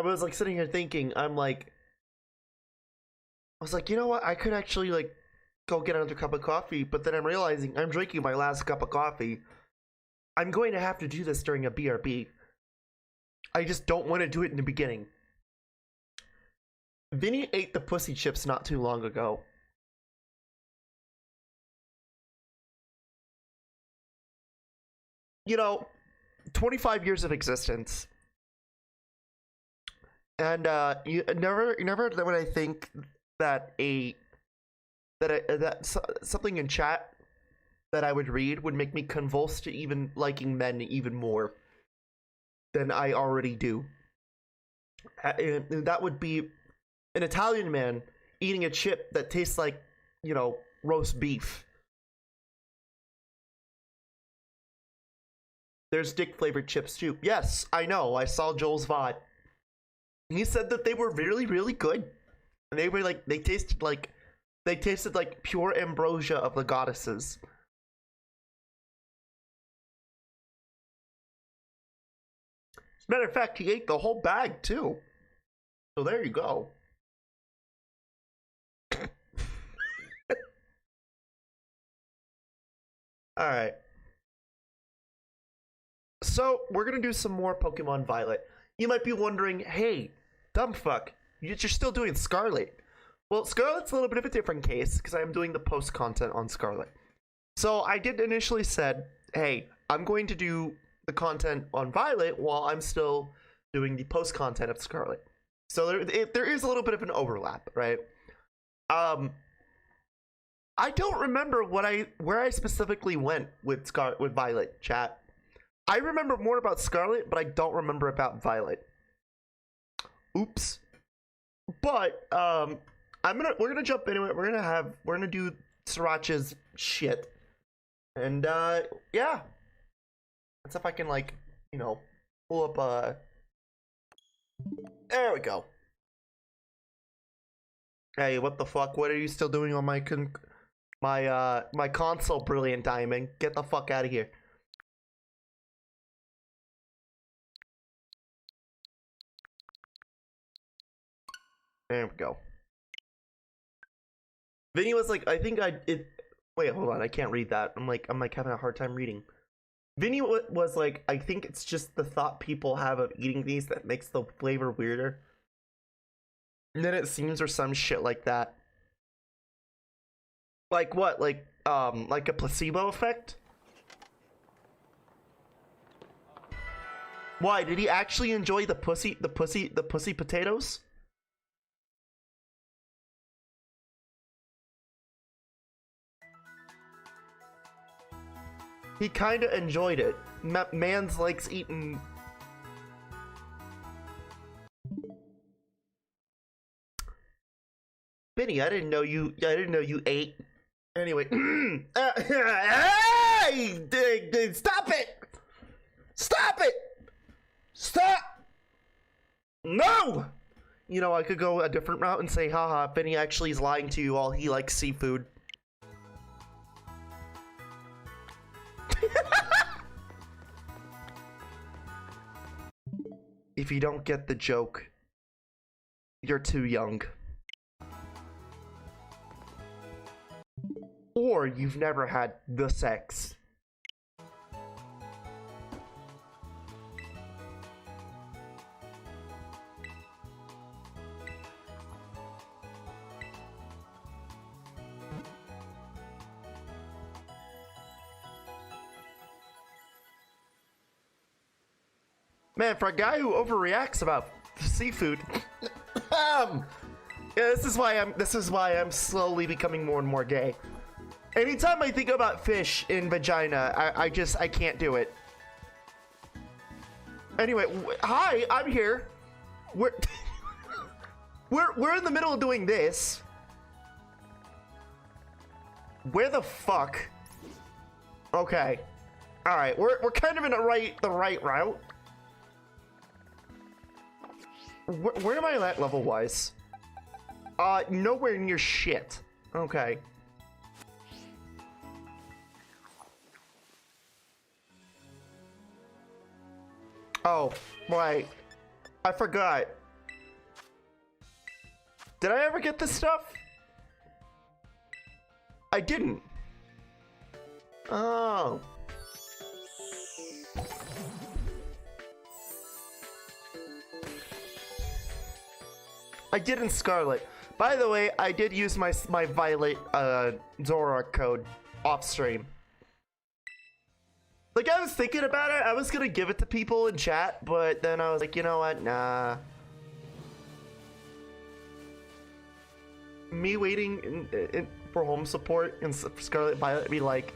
I was like sitting here thinking, I was like, you know what? I could actually like go get another cup of coffee, but then I'm realizing I'm drinking my last cup of coffee. I'm going to have to do this during a BRB. I just don't want to do it in the beginning. Vinny ate the pussy chips not too long ago. You know, 25 years of existence. And you never when I think that something in chat that I would read would make me convulsed to even liking men even more than I already do. And that would be an Italian man eating a chip that tastes like, you know, roast beef. There's dick flavored chips too. Yes, I know. I saw Joel's VOD. He said that they were really, really good. And they were like, they tasted like pure ambrosia of the goddesses. As a matter of fact, he ate the whole bag too. So there you go. Alright. So, we're gonna do some more Pokemon Violet. You might be wondering, hey, dumb fuck, you're still doing Scarlet. Well, Scarlet's a little bit of a different case, because I am doing the post content on Scarlet. So, I did initially said, hey, I'm going to do the content on Violet while I'm still doing the post content of Scarlet. So, there is a little bit of an overlap, right? I don't remember where I specifically went with Violet, chat. I remember more about Scarlet, but I don't remember about Violet. Oops. But we're gonna jump into it. We're gonna do Sriracha's shit. And yeah. Let's see if I can, like, you know, pull up there we go. Hey, what the fuck? What are you still doing on my my console, Brilliant Diamond? Get the fuck out of here. There we go. Vinny was like, wait, hold on, I can't read that. I'm like having a hard time reading. Vinny was like, I think it's just the thought people have of eating these that makes the flavor weirder. And then it seems or some shit like that. Like what? Like a placebo effect? Why? Did he actually enjoy the pussy potatoes? He kinda enjoyed it. Mans likes eating. Benny, I didn't know you ate. Anyway, hey, stop it! Stop it! Stop! No! You know, I could go a different route and say, haha, Benny actually is lying to you all. He likes seafood. If you don't get the joke, you're too young. Or you've never had the sex. Man, for a guy who overreacts about seafood, yeah, this is why I'm slowly becoming more and more gay. Anytime I think about fish in vagina, I can't do it. Anyway, hi, I'm here. We're we're in the middle of doing this. Where the fuck? Okay. All right, we're kind of in the right route. Where am I at level wise? Nowhere near shit. Okay. Oh, right. I forgot. Did I ever get this stuff? I didn't. Oh. I did in Scarlet. By the way, I did use my Violet Zoroark code off stream. Like, I was thinking about it. I was gonna give it to people in chat, but then I was like, you know what? Nah. Me waiting for home support in Scarlet Violet be like,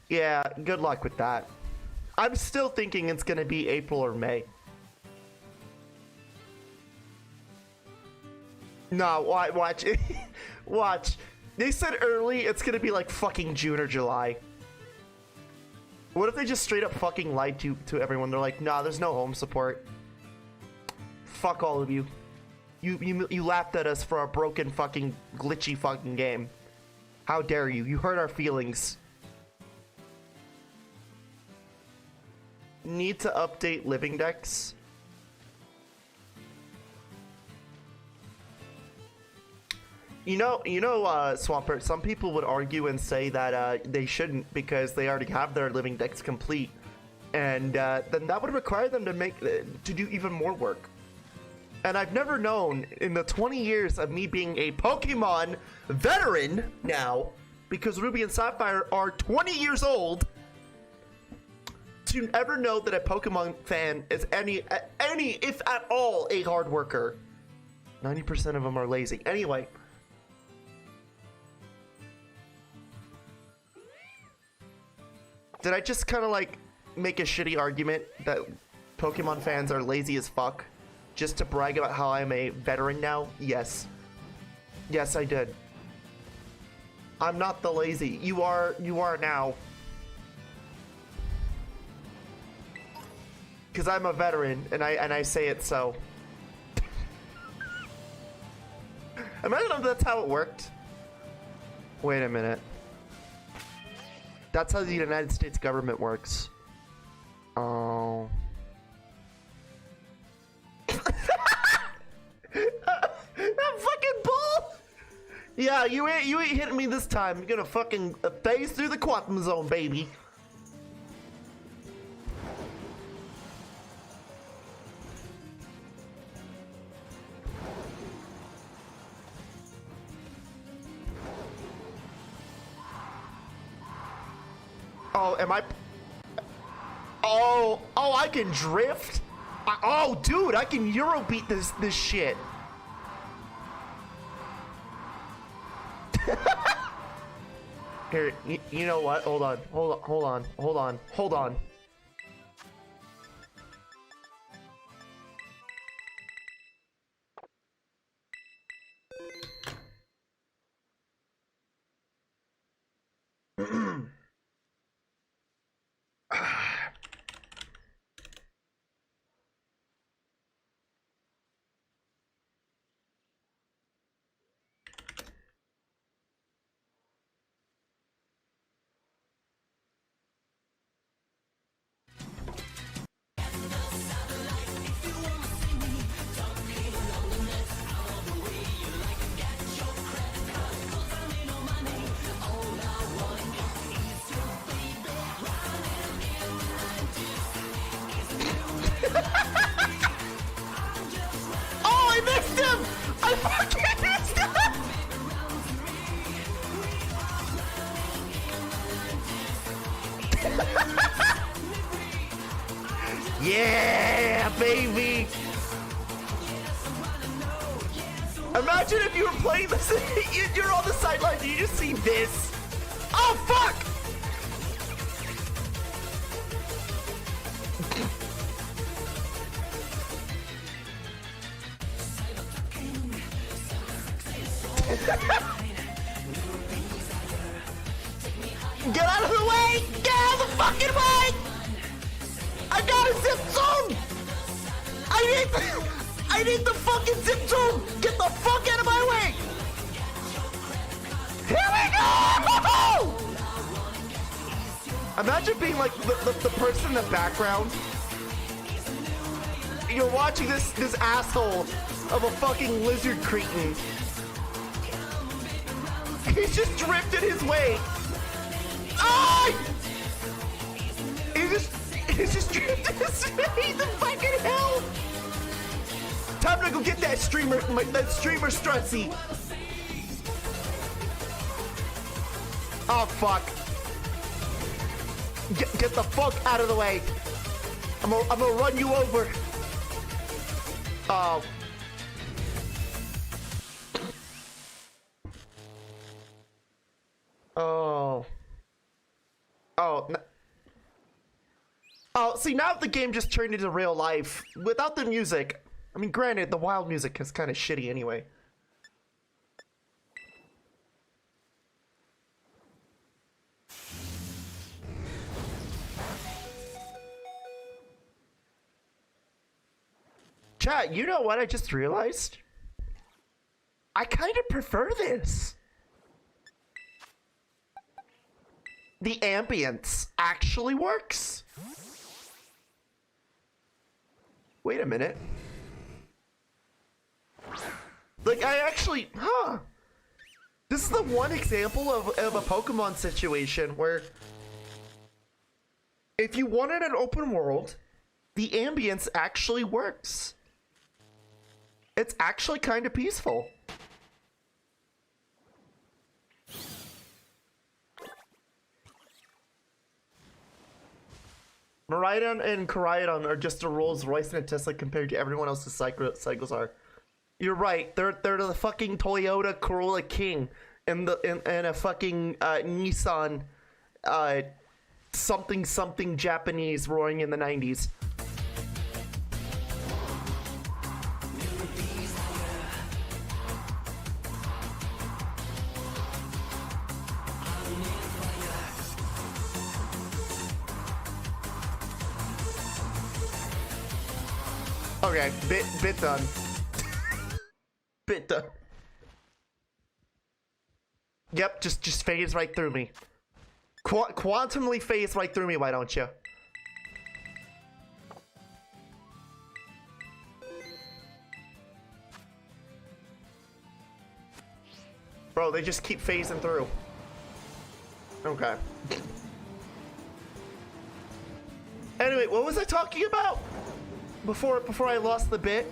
yeah, good luck with that. I'm still thinking it's gonna be April or May. No, watch. Watch. They said early, it's gonna be like fucking June or July. What if they just straight up fucking lied to everyone? They're like, nah, there's no home support. Fuck all of you. You laughed at us for our broken fucking glitchy fucking game. How dare you? You hurt our feelings. Need to update living decks. You know, Swampert, some people would argue and say that they shouldn't because they already have their living decks complete. And then that would require them to do even more work. And I've never known in the 20 years of me being a Pokemon veteran now, because Ruby and Sapphire are 20 years old, to ever know that a Pokemon fan is any, if at all, a hard worker. 90% of them are lazy. Anyway. Did I just kind of like make a shitty argument that Pokemon fans are lazy as fuck? Just to brag about how I'm a veteran now? Yes. Yes, I did. I'm not the lazy. You are now. Because I'm a veteran, and I say it so. Imagine if that's how it worked. Wait a minute. That's how the United States government works. Oh. That fucking bull! Yeah, you ain't hitting me this time. You're gonna fucking phase through the quantum zone, baby. Oh, am I? Oh, I can drift. Oh, dude, I can Euro beat this shit. Here, you know what? Hold on. Yeah, baby! Imagine if you were playing this, you're on the sidelines and you just see this. Oh, fuck! Get out of the way! Get out of the fucking way! I got a zip zone! I need the fucking zip zone! Get the fuck out of my way! Here we go! Imagine being like the person in the background. You're watching this asshole of a fucking lizard cretin. He's just drifted his way. Ah! He's just drifted his way. The fucking hell! Time to go get that streamer Strutzy. Oh fuck! Get the fuck out of the way! I'm gonna run you over. Oh. Oh. Oh. Oh, see, now the game just turned into real life without the music. I mean, granted, the wild music is kind of shitty anyway. Chat, you know what I just realized? I kind of prefer this. The ambience actually works. Wait a minute. Like, I actually, this is the one example of a Pokemon situation where if you wanted an open world, the ambience actually works. It's actually kind of peaceful. Miraidon and Koraidon are just a Rolls Royce and a Tesla compared to everyone else's cycles are. You're right. They're the fucking Toyota Corolla King and a fucking Nissan something Japanese roaring in the 90s. Okay, bit done. Bit done. Yep, just phase right through me. Quantumly phase right through me, why don't you? Bro, they just keep phasing through. Okay. Anyway, what was I talking about? Before I lost the bit.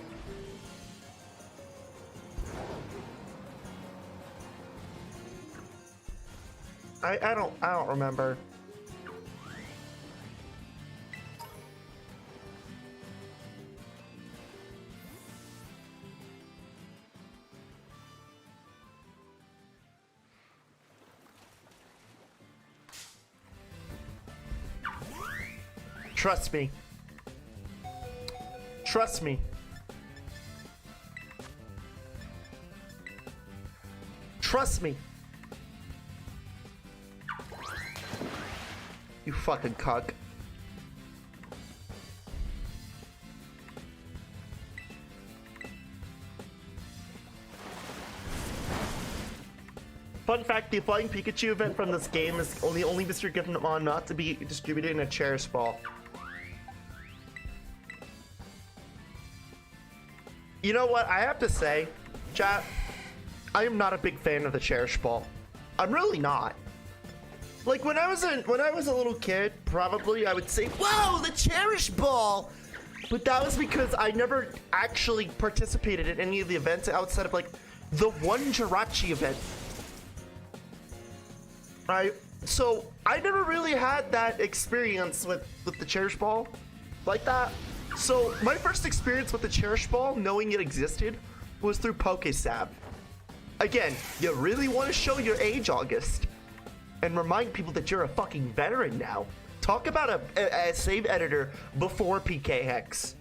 I don't remember. Trust me. Trust me. Trust me. You fucking cuck. Fun fact, the Flying Pikachu event from this game is only Mr. Gifmon not to be distributed in a Cherish Ball. You know what? I have to say, chat, I am not a big fan of the Cherish Ball. I'm really not. Like when I was a little kid, probably I would say, "Whoa, the Cherish Ball!" But that was because I never actually participated in any of the events outside of like the one Jirachi event. Right? So I never really had that experience with the Cherish Ball like that. So my first experience with the Cherish Ball, knowing it existed, was through PokeStab. Again, you really want to show your age, August, and remind people that you're a fucking veteran now. Talk about a save editor before PK Hex.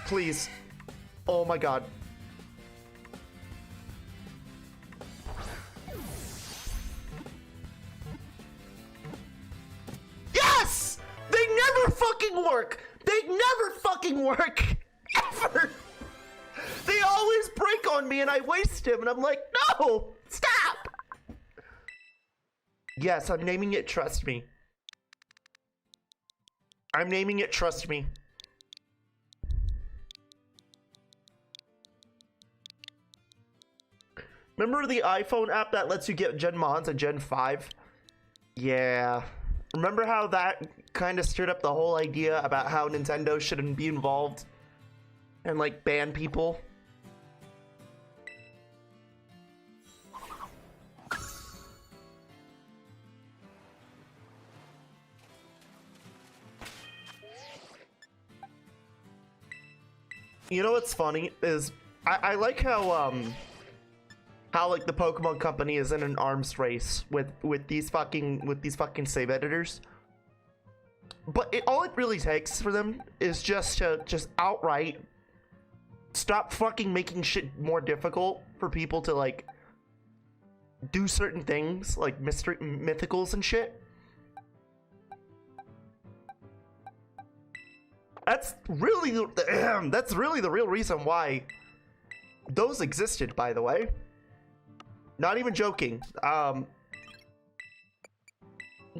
Please. Oh my god. Yes! They never fucking work! They never fucking work! Ever! They always break on me and I waste him and I'm like, no! Stop! Yes, I'm naming it Trust Me. I'm naming it Trust Me. Remember the iPhone app that lets you get Gen Mons and Gen 5? Yeah. Remember how that kind of stirred up the whole idea about how Nintendo shouldn't be involved and like ban people? You know what's funny is I like how like the Pokemon Company is in an arms race with these fucking save editors. But all it really takes for them is just to outright stop fucking making shit more difficult for people to like do certain things like mythicals and shit. That's really the real reason why those existed, by the way. Not even joking. The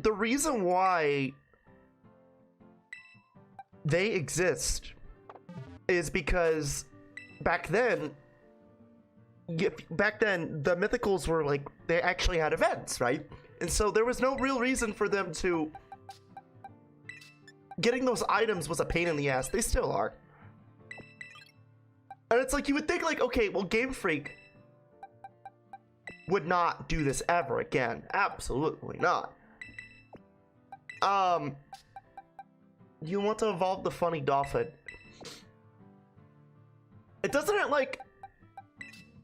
reason why they exist is because back then the mythicals were like, they actually had events, right? And so there was no real reason for them to... Getting those items was a pain in the ass. They still are. And it's like, you would think like, okay, well, Game Freak would not do this ever again. Absolutely not. You want to evolve the funny dolphin. It doesn't like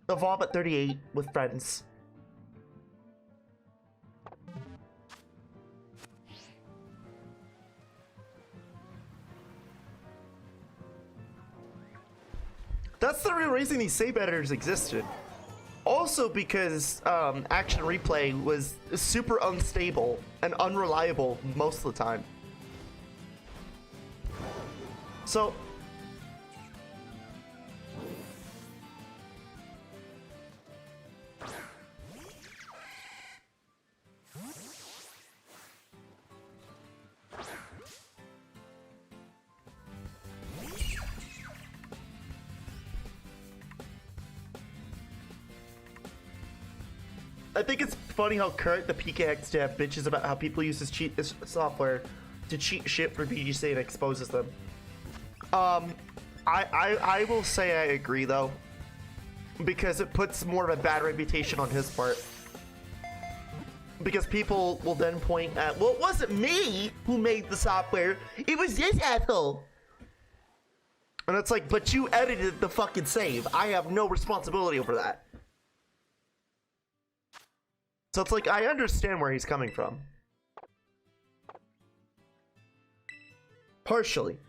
evolve at 38 with friends. That's the real reason these save editors existed. Also because Action Replay was super unstable and unreliable most of the time. So... I think it's funny how Kurt, the PKX dev, bitches about how people use this software to cheat shit for VGC and exposes them. I will say I agree though, because it puts more of a bad reputation on his part. Because people will then point at, well, it wasn't me who made the software, it was this asshole. And it's like, but you edited the fucking save. I have no responsibility over that. So it's like, I understand where he's coming from. Partially.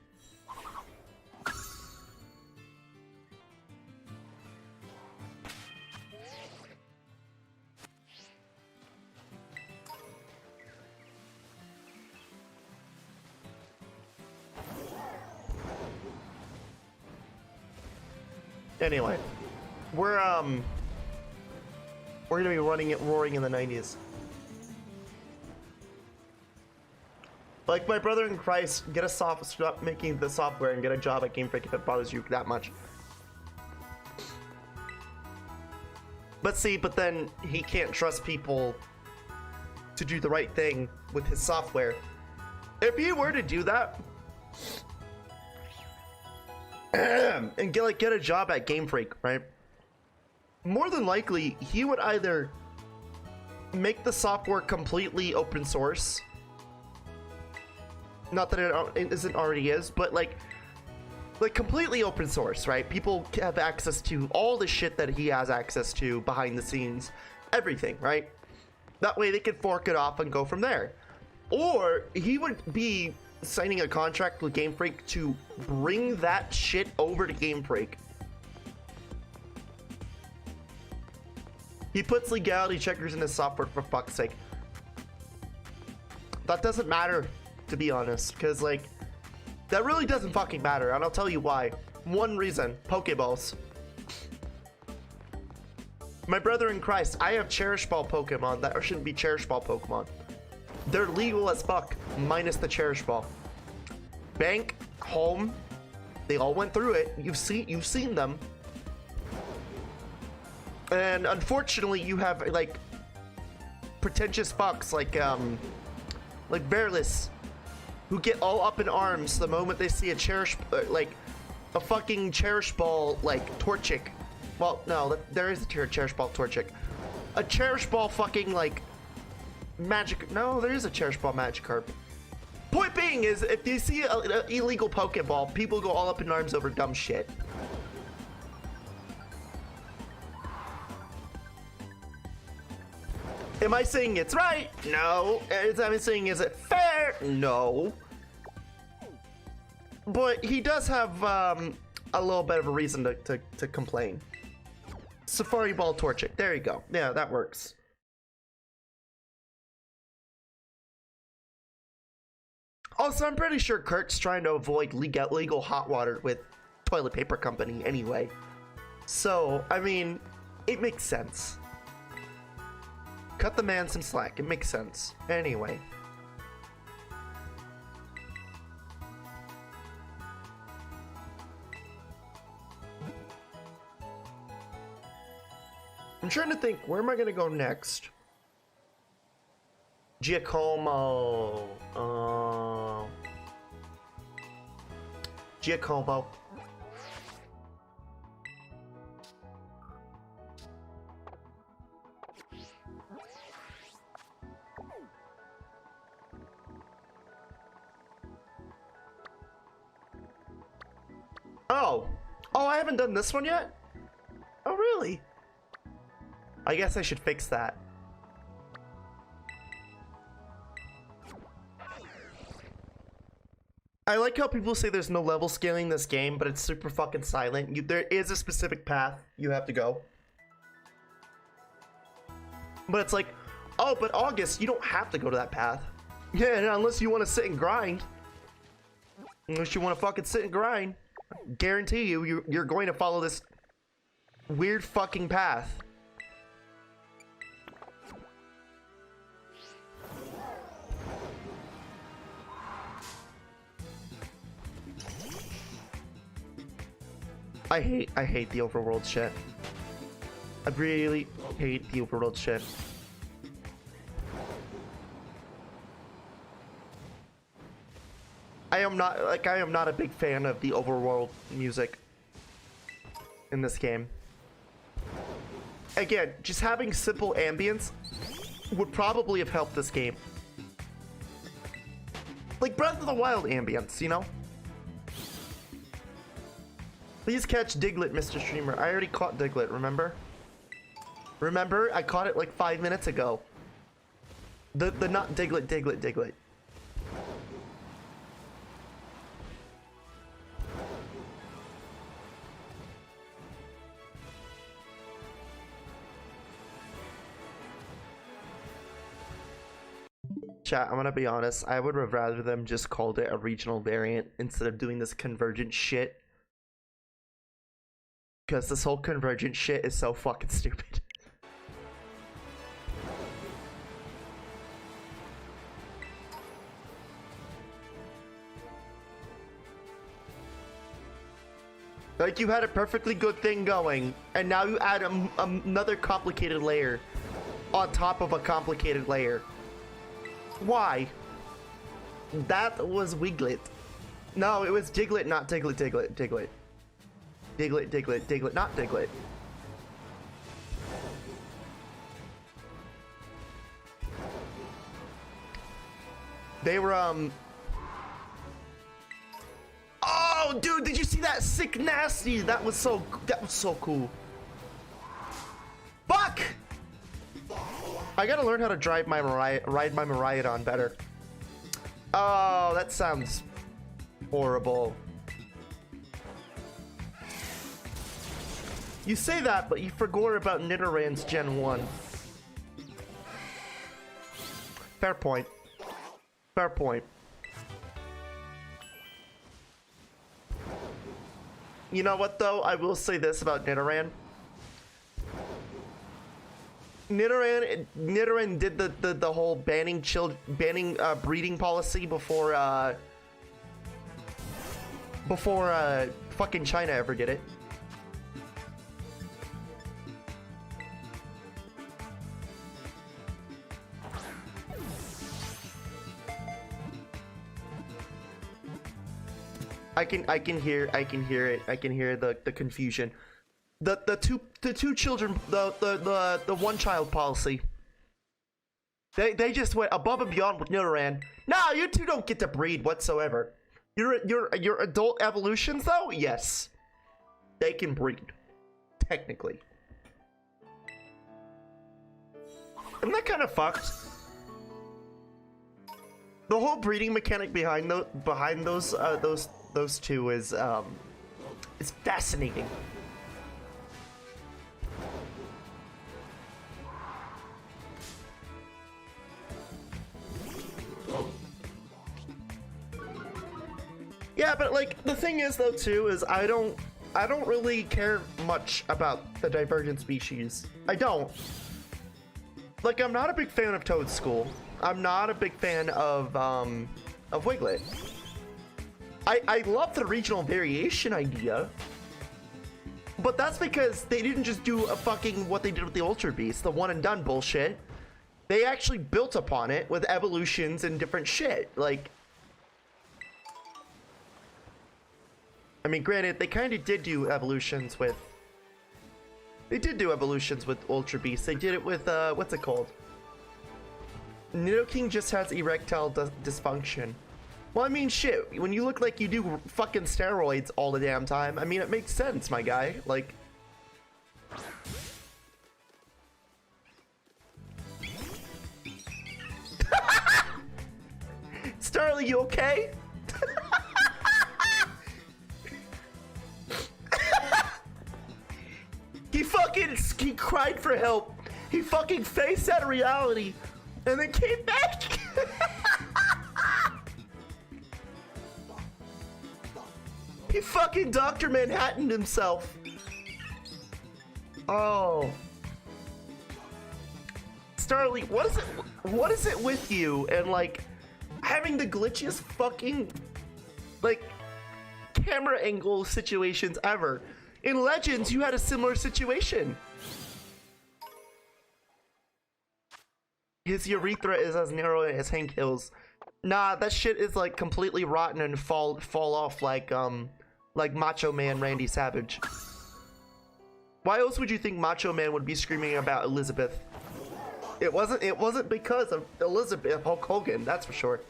Anyway, we're gonna be running it roaring in the 90s. Like my brother in Christ, stop making the software and get a job at Game Freak if it bothers you that much. But then he can't trust people to do the right thing with his software. If he were to do that and get a job at Game Freak, right? More than likely, he would either make the software completely open source. Not that it isn't already is, but like completely open source, right? People have access to all the shit that he has access to behind the scenes, everything, right? That way they could fork it off and go from there. Or he would be signing a contract with Game Freak to bring that shit over to Game Freak. He puts legality checkers in his software, for fuck's sake. That doesn't matter, to be honest, because like, that really doesn't fucking matter, and I'll tell you why. One reason: Pokeballs. My brother in Christ, I have Cherish Ball Pokemon that shouldn't be Cherish Ball Pokemon. They're legal as fuck, minus the Cherish Ball. Bank, home, they all went through it. You've seen them. And unfortunately, you have like pretentious fucks like Bearless, who get all up in arms the moment they see a like a fucking Cherish Ball like Torchic. Well, no, there is a Cherish Ball Torchic. A Cherish Ball fucking like Magic. No, there is a Cherish Ball Magikarp. Point being is, if you see an illegal Pokeball, people go all up in arms over dumb shit. Am I saying it's right? No. Am I saying is it fair? No. But he does have a little bit of a reason to complain. Safari Ball Torchic. There you go. Yeah, that works. Also, I'm pretty sure Kurt's trying to avoid legal hot water with toilet paper company anyway. So, I mean, it makes sense. Cut the man some slack. It makes sense. Anyway. I'm trying to think, where am I gonna go next? Giacomo. Giacomo. Oh, I haven't done this one yet? Oh, really? I guess I should fix that. I like how people say there's no level scaling in this game, but it's super fucking silent. There is a specific path you have to go. But it's like, oh, but August, you don't have to go to that path. Yeah, unless you want to sit and grind. Unless you want to fucking sit and grind. Guarantee you're going to follow this weird fucking path. I hate the overworld shit. I really hate the overworld shit. I am not a big fan of the overworld music in this game. Again, just having simple ambience would probably have helped this game. Like Breath of the Wild ambience, you know? Please catch Diglett, Mr. Streamer. I already caught Diglett, remember? Remember? I caught it like 5 minutes ago. The not Diglett. Chat, I'm gonna be honest, I would have rather them just called it a regional variant instead of doing this convergent shit. Because this whole convergent shit is so fucking stupid. Like, you had a perfectly good thing going, and now you add another complicated layer on top of a complicated layer. Why? That was Wiglet. No, it was Diglett, not Diglett. Diglett, not Diglett. They were, Oh, dude, did you see that sick nasty? That was so cool. Fuck! I gotta learn how to ride my Miraidon better. Oh, that sounds horrible. You say that, but you forgot about Nidorann's Gen 1. Fair point. Fair point. You know what, though? I will say this about Nidoran. Nidoran did the whole banning breeding policy before fucking China ever did it. I can hear it. I can hear the confusion. The two children, the one child policy. They just went above and beyond with Nidoran. No, you two don't get to breed whatsoever. Your adult evolutions though, yes, they can breed, technically. Isn't that kind of fucked? The whole breeding mechanic behind those two is fascinating. Yeah, but like the thing is though too is I don't really care much about the divergent species. I don't. Like I'm not a big fan of Toadstool. I'm not a big fan of Wiglet. I love the regional variation idea, but that's because they didn't just do a fucking what they did with the Ultra Beast, the one and done bullshit. They actually built upon it with evolutions and different shit. Like, I mean, granted, they kind of did do evolutions with. They did do evolutions with Ultra Beast. They did it with what's it called? Nidoking just has erectile dysfunction. Well, I mean, shit. When you look like you do fucking steroids all the damn time, I mean, it makes sense, my guy. Like. Starly, you okay? He cried for help. He fucking faced that reality and then came back. He fucking Dr. Manhattan himself. Oh. Starly, what is it with you and like having the glitchiest fucking like camera angle situations ever? In Legends, you had a similar situation. His urethra is as narrow as Hank Hill's. Nah, that shit is like completely rotten and fall off like Macho Man Randy Savage. Why else would you think Macho Man would be screaming about Elizabeth? It wasn't because of Elizabeth Hulk Hogan, that's for sure.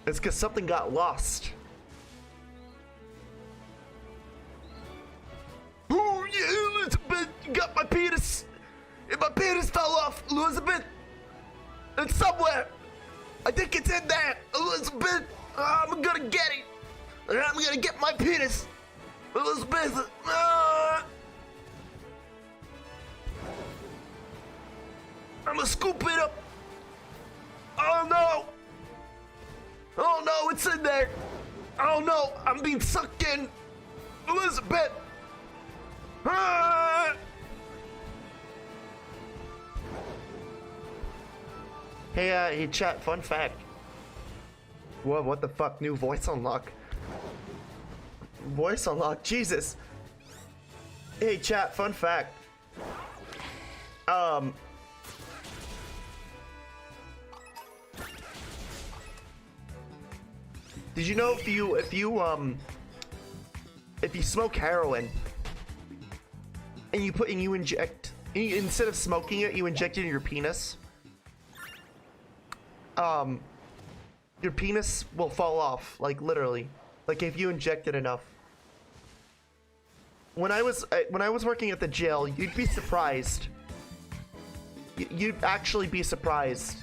It's because something got lost. Oh yeah, Elizabeth, you got my penis. And my penis fell off, Elizabeth. It's somewhere. I think it's in there, Elizabeth. I'm gonna get it. I'm gonna get my penis, Elizabeth. I'm gonna scoop it up. Oh no. Oh no, it's in there. Oh no, I'm being sucked in, Elizabeth. Hey, chat, fun fact. Whoa, what the fuck? New voice unlock. Voice unlock, Jesus. Hey, chat, fun fact. Did you know if you smoke heroin and you inject, instead of smoking it, you inject it in your penis? Your penis will fall off, like literally, like if you inject it enough. When I was working at the jail, you'd be surprised. You'd actually be surprised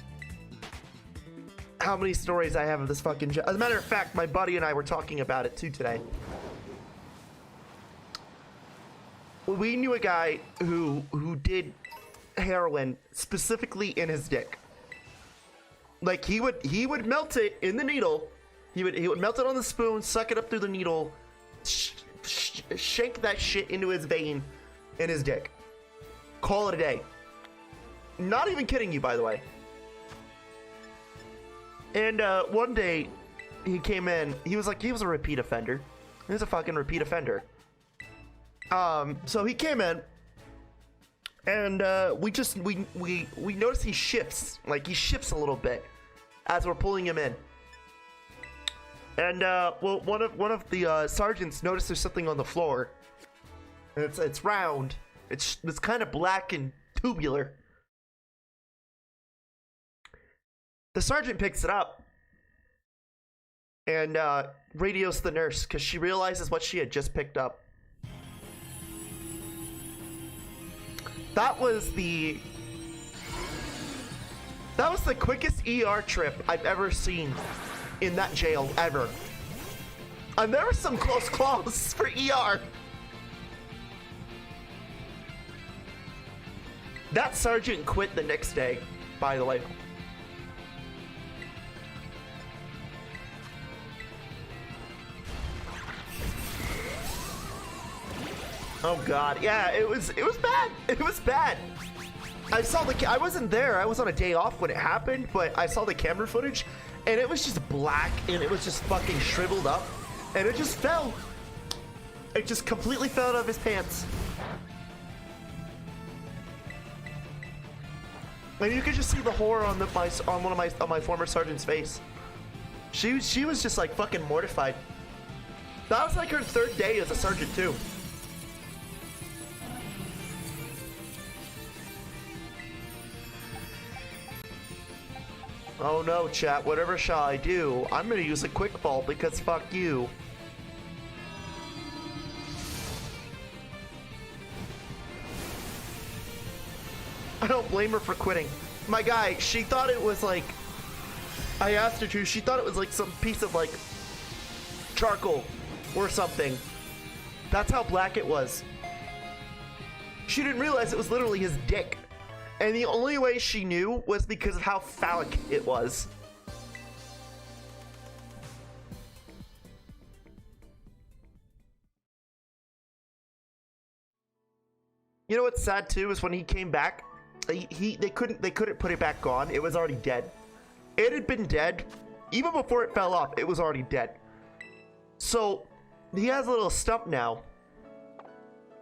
how many stories I have of this fucking jail. As a matter of fact, my buddy and I were talking about it too today. We knew a guy who did heroin specifically in his dick. Like he would melt it in the needle. He would melt it on the spoon, suck it up through the needle, shake that shit into his vein in his dick. Call it a day. Not even kidding you, by the way. And one day, he came in. He was a repeat offender. He was a fucking repeat offender. So he came in, and we noticed he shifts. Like, he shifts a little bit as we're pulling him in. And well, one of the sergeants noticed there's something on the floor. And it's round. It's kind of black and tubular. The sergeant picks it up and radios the nurse because she realizes what she had just picked up. That was the quickest ER trip I've ever seen in that jail ever. And there were some close calls for ER. That sergeant quit the next day, by the way. Oh god, yeah, it was bad. It was bad. I wasn't there. I was on a day off when it happened, but I saw the camera footage, and it was just black, and it was just fucking shriveled up, and it just fell. It just completely fell out of his pants. And you could just see the horror on my former sergeant's face. She was just like fucking mortified. That was like her third day as a sergeant too. Oh no, chat, whatever shall I do? I'm gonna use a quick ball because fuck you. I don't blame her for quitting. My guy, she thought it was like, I asked her to, she thought it was like some piece of like charcoal or something. That's how black it was. She didn't realize it was literally his dick. And the only way she knew was because of how phallic it was. You know what's sad too is when he came back, they couldn't put it back on. It was already dead. It had been dead even before it fell off. It was already dead. So he has a little stump now.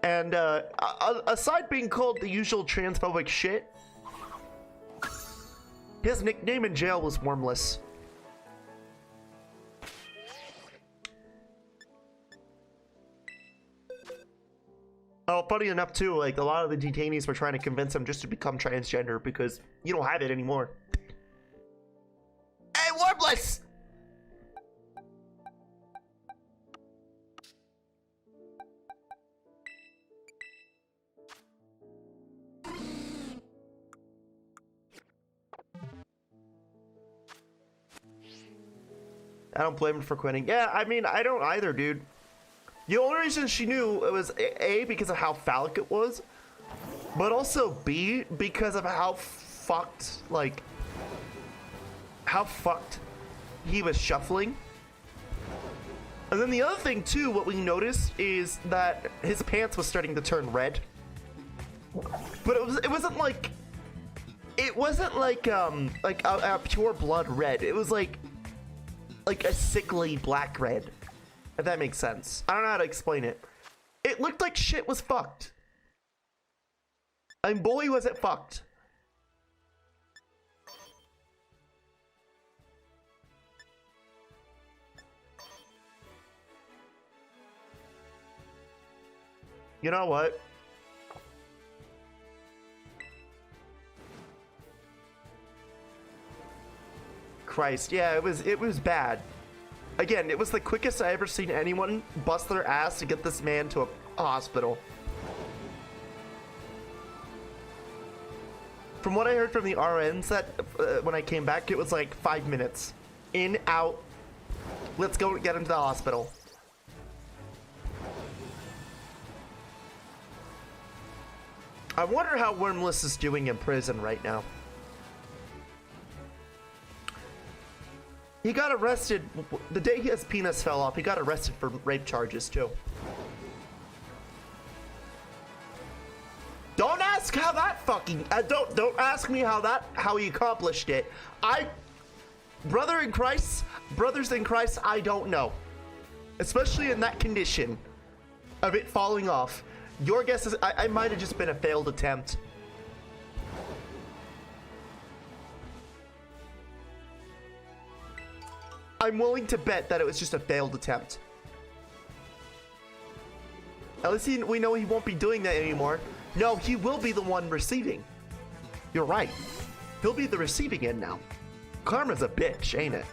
And aside being called the usual transphobic shit, his nickname in jail was Wormless. Oh, funny enough too, like a lot of the detainees were trying to convince him just to become transgender because you don't have it anymore. Hey, Wormless! I don't blame her for quitting. Yeah, I mean, I don't either, dude. The only reason she knew it was A, because of how phallic it was, but also B, because of how fucked, like, how fucked he was shuffling. And then the other thing too, what we noticed is that his pants was starting to turn red. But it wasn't like a pure blood red. It was like a sickly black red, if that makes sense. I don't know how to explain it. It looked like shit was fucked. And boy was it fucked. You know what? Christ, yeah, it was bad. Again, it was the quickest I ever seen anyone bust their ass to get this man to a hospital. From what I heard from the RNs that when I came back, it was like 5 minutes. In, out. Let's go get him to the hospital. I wonder how Wormless is doing in prison right now. He got arrested the day his penis fell off. He got arrested for rape charges too. Don't ask ask how that fucking don't ask me how he accomplished it. Brothers in Christ, I don't know. Especially in that condition of it falling off. Your guess is I might have just been a failed attempt. I'm willing to bet that it was just a failed attempt. At least we know he won't be doing that anymore. No, he will be the one receiving. You're right. He'll be the receiving end now. Karma's a bitch, ain't it?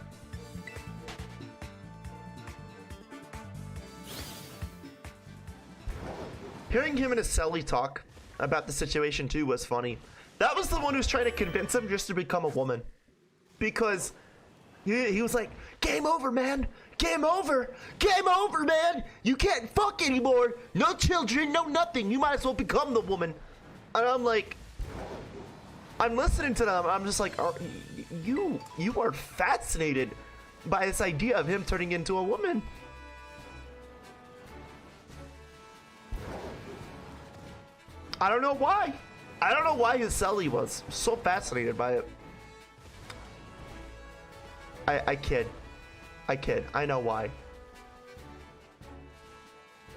Hearing him and Aselli talk about the situation too was funny. That was the one who's trying to convince him just to become a woman. Because he was like, game over, man. Game over. Game over, man. You can't fuck anymore. No children, no nothing. You might as well become the woman. And I'm like, I'm listening to them. I'm just like, you are fascinated by this idea of him turning into a woman. I don't know why. I don't know why Aselli was so fascinated by it. I kid. I kid. I know why.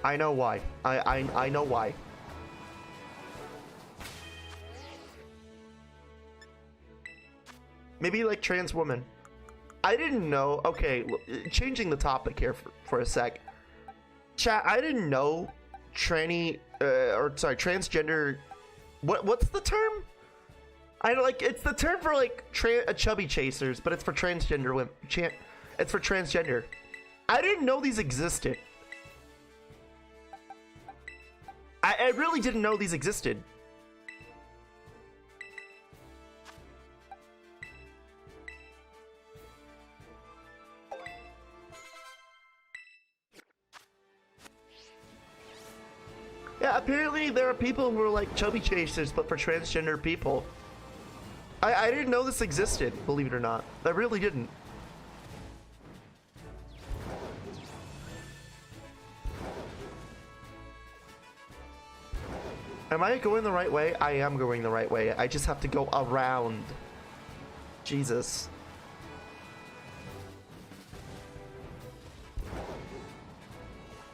I know why. I know why. Maybe like trans woman. I didn't know. Okay, changing the topic here for a sec. Chat, I didn't know transgender. What's the term? I don't like. It's the term for like chubby chasers, but it's for transgender women. It's for transgender. I didn't know these existed. I really didn't know these existed. Yeah, apparently there are people who are like chubby chasers, but for transgender people. I didn't know this existed, believe it or not. I really didn't. Am I going the right way? I am going the right way. I just have to go around. Jesus.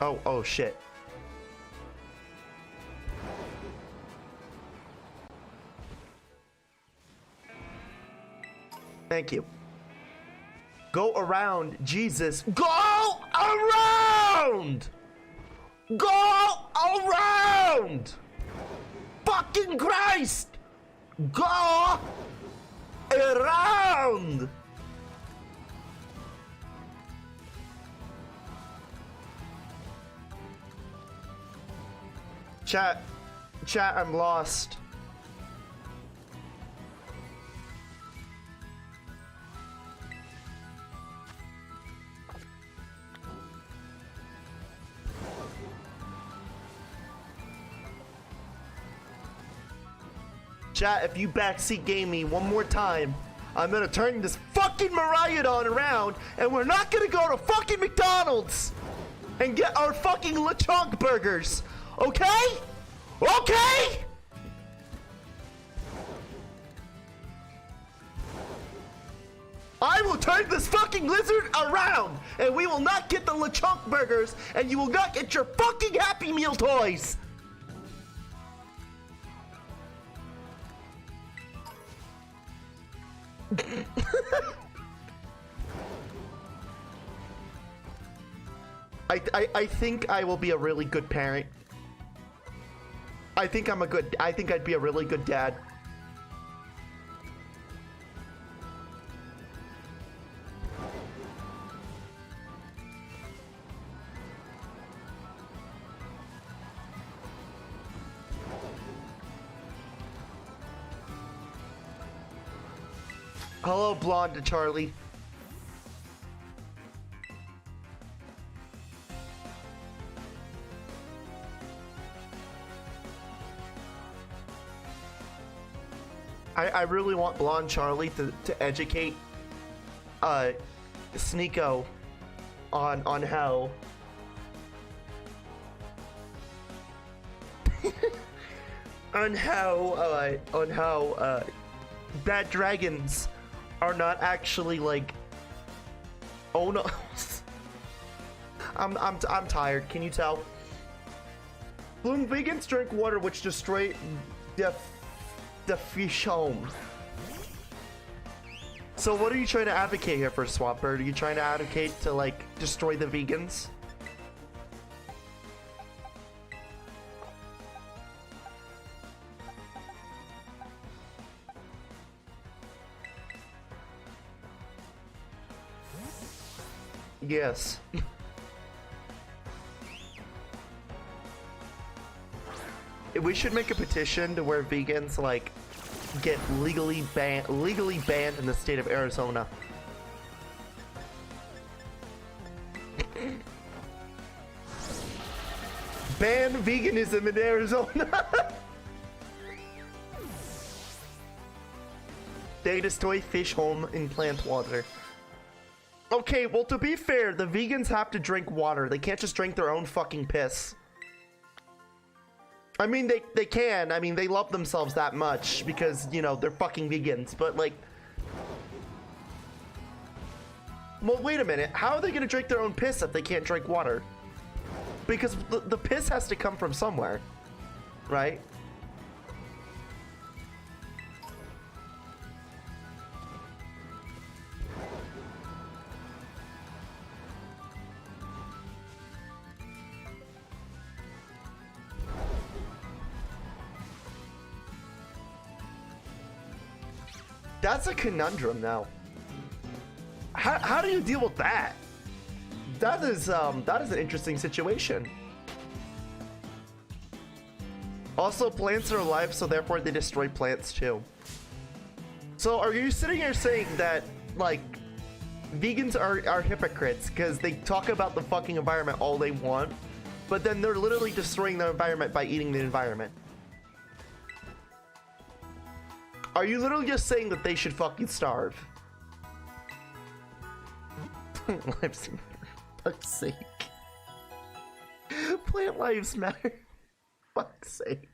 Oh shit. Thank you. Go around, Jesus. Go around! Go around! Fucking Christ! Go around! Chat, I'm lost. Chat, if you backseat game me one more time, I'm gonna turn this fucking Mariadon around and we're not gonna go to fucking McDonald's and get our fucking LeChonk burgers. Okay? Okay? I will turn this fucking lizard around and we will not get the LeChonk burgers and you will not get your fucking Happy Meal toys. I think I will be a really good parent. I think I'd be a really good dad. Hello, blonde Charlie. I really want blonde Charlie to educate Sneeko on how on how bad dragons are not actually like. Oh no. I'm tired. Can you tell? Bloom vegans drink water which destroy the fish home. So what are you trying to advocate here for, Swampbird? Are you trying to advocate to like destroy the vegans? Yes. We should make a petition to where vegans like get legally banned in the state of Arizona. Ban veganism in Arizona. They destroy fish home in plant water. Okay, well, to be fair, the vegans have to drink water. They can't just drink their own fucking piss. I mean, they can. I mean, they love themselves that much because, you know, they're fucking vegans. But, like... Well, wait a minute. How are they going to drink their own piss if they can't drink water? Because the piss has to come from somewhere, right? That's a conundrum now. How do you deal with that? That is an interesting situation. Also, plants are alive, so therefore they destroy plants too. So are you sitting here saying that, like, vegans are hypocrites because they talk about the fucking environment all they want, but then they're literally destroying the environment by eating the environment? Are you literally just saying that they should fucking starve? Lives matter. Fuck's sake. Plant lives matter. Fuck's sake.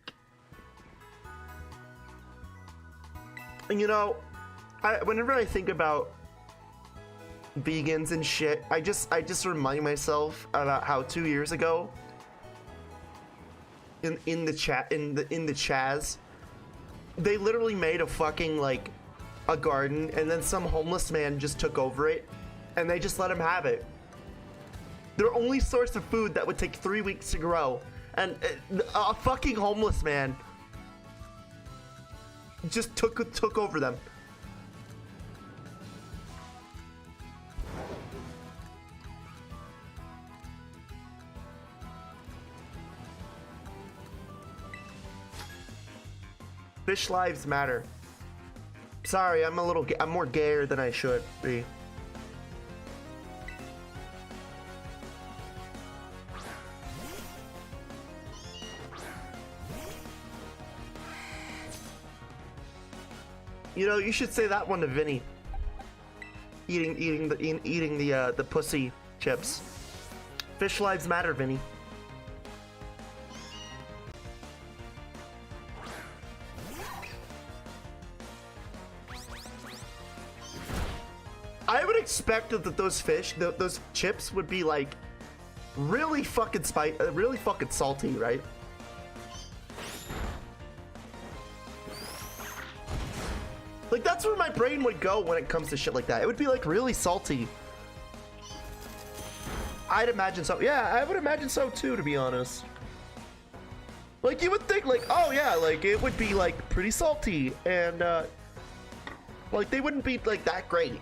And you know, whenever I think about vegans and shit, I just remind myself about how 2 years ago in the Chaz, they literally made a fucking, like, a garden, and then some homeless man just took over it, and they just let him have it. Their only source of food that would take 3 weeks to grow, and a fucking homeless man just took over them. Fish lives matter. Sorry, I'm more gayer than I should be. You know, you should say that one to Vinny. Eating the pussy chips. Fish lives matter, Vinny. I would expect that those those chips would be like really fucking really fucking salty, right? Like, that's where my brain would go when it comes to shit like that. It would be like really salty. I'd imagine so. Yeah, I would imagine so too, to be honest. Like, you would think like, oh yeah, like it would be like pretty salty, and like they wouldn't be like that great.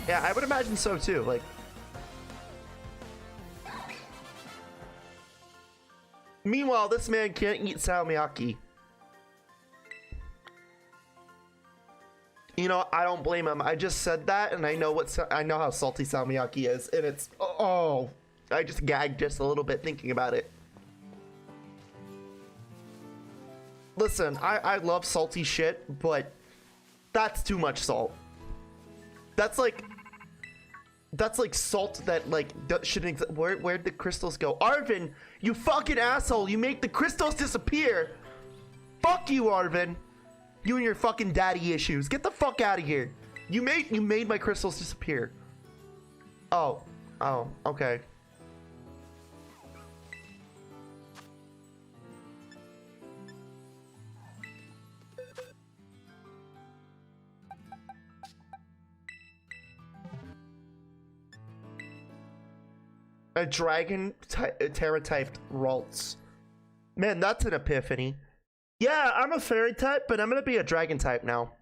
Yeah, I would imagine so too. Like, meanwhile, this man can't eat salmiakki. You know, I don't blame him. I just said that, and I know how salty salmiakki is, and it's oh, I just gagged just a little bit thinking about it. Listen, I love salty shit, but that's too much salt. That's like salt that like shouldn't exist. Where'd the crystals go? Arvin, you fucking asshole! You make the crystals disappear. Fuck you, Arvin. You and your fucking daddy issues. Get the fuck out of here. You made my crystals disappear. Oh, okay. A dragon Terra typed Ralts. Man, that's an epiphany. Yeah, I'm a fairy type, but I'm gonna be a dragon type now.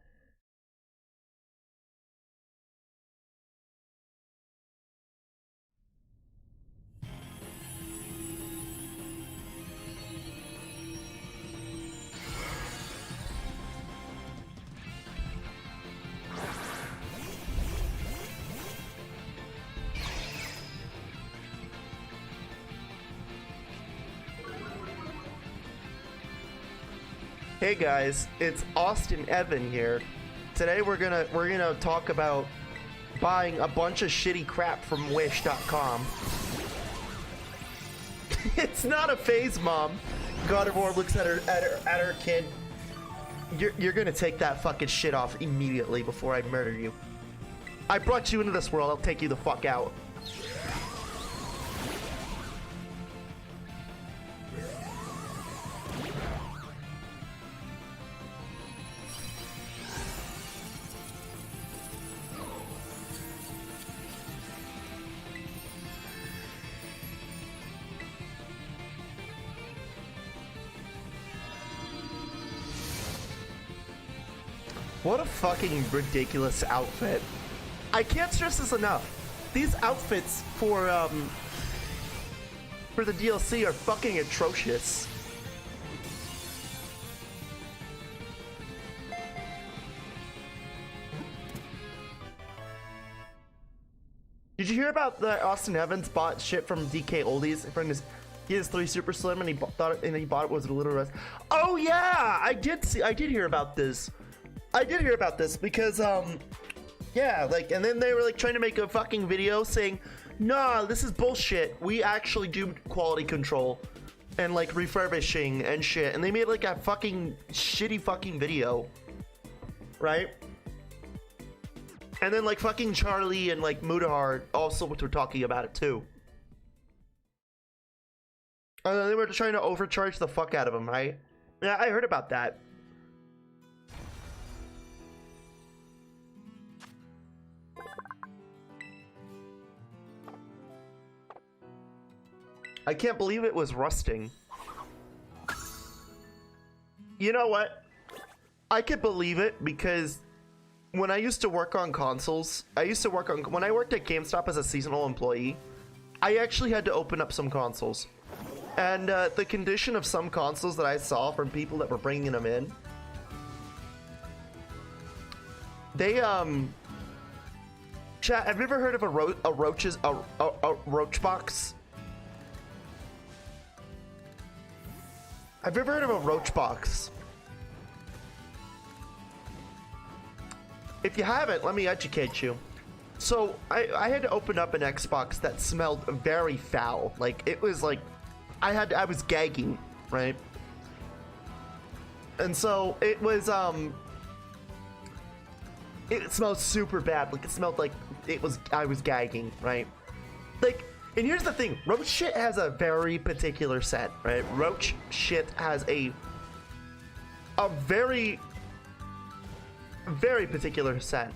Hey guys, it's Austin Evan here. Today we're gonna talk about buying a bunch of shitty crap from Wish.com. It's not a phase, Mom. God of War looks at her kid. You're gonna take that fucking shit off immediately before I murder you. I brought you into this world. I'll take you the fuck out. What a fucking ridiculous outfit. I can't stress this enough. These outfits for the DLC are fucking atrocious. Did you hear about the Austin Evans bought shit from DK Oldies from his? He has 3 Super Slim and he bought it was a little rest. Oh yeah, I did hear about this. I did hear about this because yeah, like, and then they were like trying to make a fucking video saying, nah, this is bullshit. We actually do quality control and like refurbishing and shit. And they made like a fucking shitty fucking video, right? And then like fucking Charlie and like Mudahar also were talking about it too. And then they were trying to overcharge the fuck out of him, right? Yeah, I heard about that. I can't believe it was rusting. You know what? I could believe it because when I used to work on consoles, when I worked at GameStop as a seasonal employee, I actually had to open up some consoles. And the condition of some consoles that I saw from people that were bringing them in, they, chat, have you ever heard of a roach box? Have you ever heard of a roach box? If you haven't, let me educate you. So I had to open up an Xbox that smelled very foul. Like it was like I was gagging, right? And so it was it smelled super bad. Like it smelled like I was gagging, right? Like, and here's the thing, roach shit has a very particular scent, right? Roach shit has a very, very particular scent.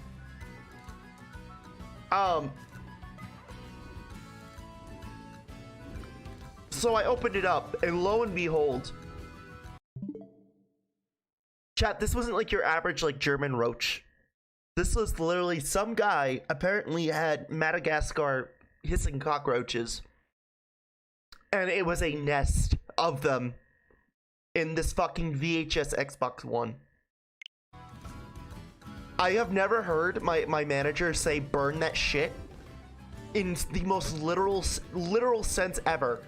So I opened it up, and lo and behold, chat, this wasn't like your average like German roach. This was literally some guy apparently had Madagascar hissing cockroaches, and it was a nest of them in this fucking VHS Xbox One. I have never heard my manager say burn that shit in the most literal sense ever.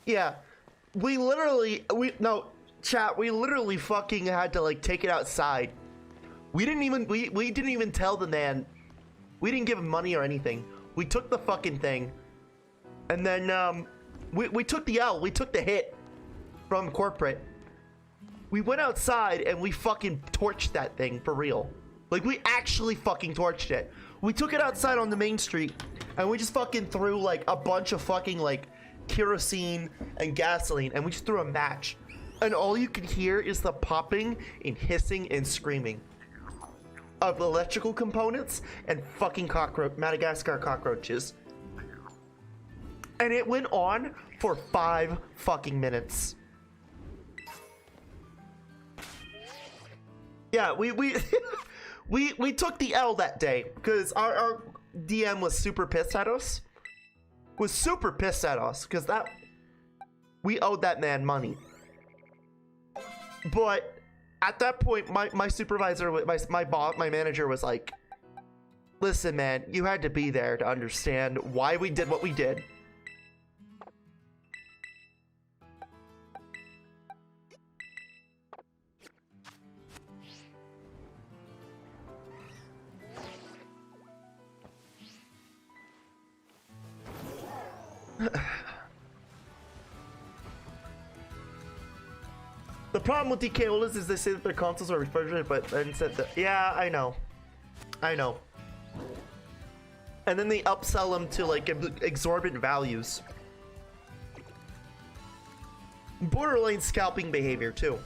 Yeah, we literally chat. We literally fucking had to like take it outside. We didn't even tell the man. We didn't give him money or anything. We took the fucking thing, and then we took the L. We took the hit from corporate. We went outside and we fucking torched that thing for real. Like, we actually fucking torched it. We took it outside on the main street and we just fucking threw like a bunch of fucking like kerosene and gasoline, and we just threw a match. And all you can hear is the popping and hissing and screaming of electrical components and fucking Madagascar cockroaches. And it went on for 5 fucking minutes. Yeah, we we took the L that day because our DM was super pissed at us. Because that we owed that man money. But at that point, my supervisor, my boss, my manager was like, "Listen, man, you had to be there to understand why we did what we did." The problem with DK Olas is they say that their consoles are refrigerated, but then said that, yeah, I know. And then they upsell them to like exorbitant values. Borderline scalping behavior too.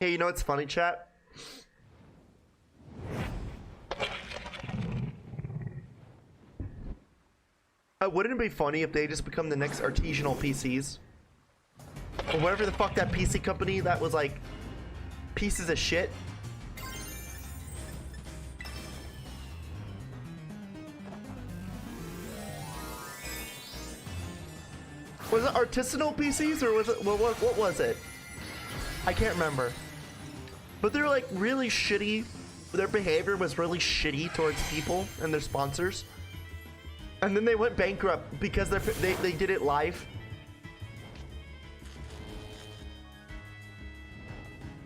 Hey, you know what's funny, chat? Wouldn't it be funny if they just become the next artisanal PCs? Or whatever the fuck that PC company that was like pieces of shit. Was it artisanal PCs or was it what was it? I can't remember. But they're like really shitty. Their behavior was really shitty towards people and their sponsors. And then they went bankrupt because they did it live.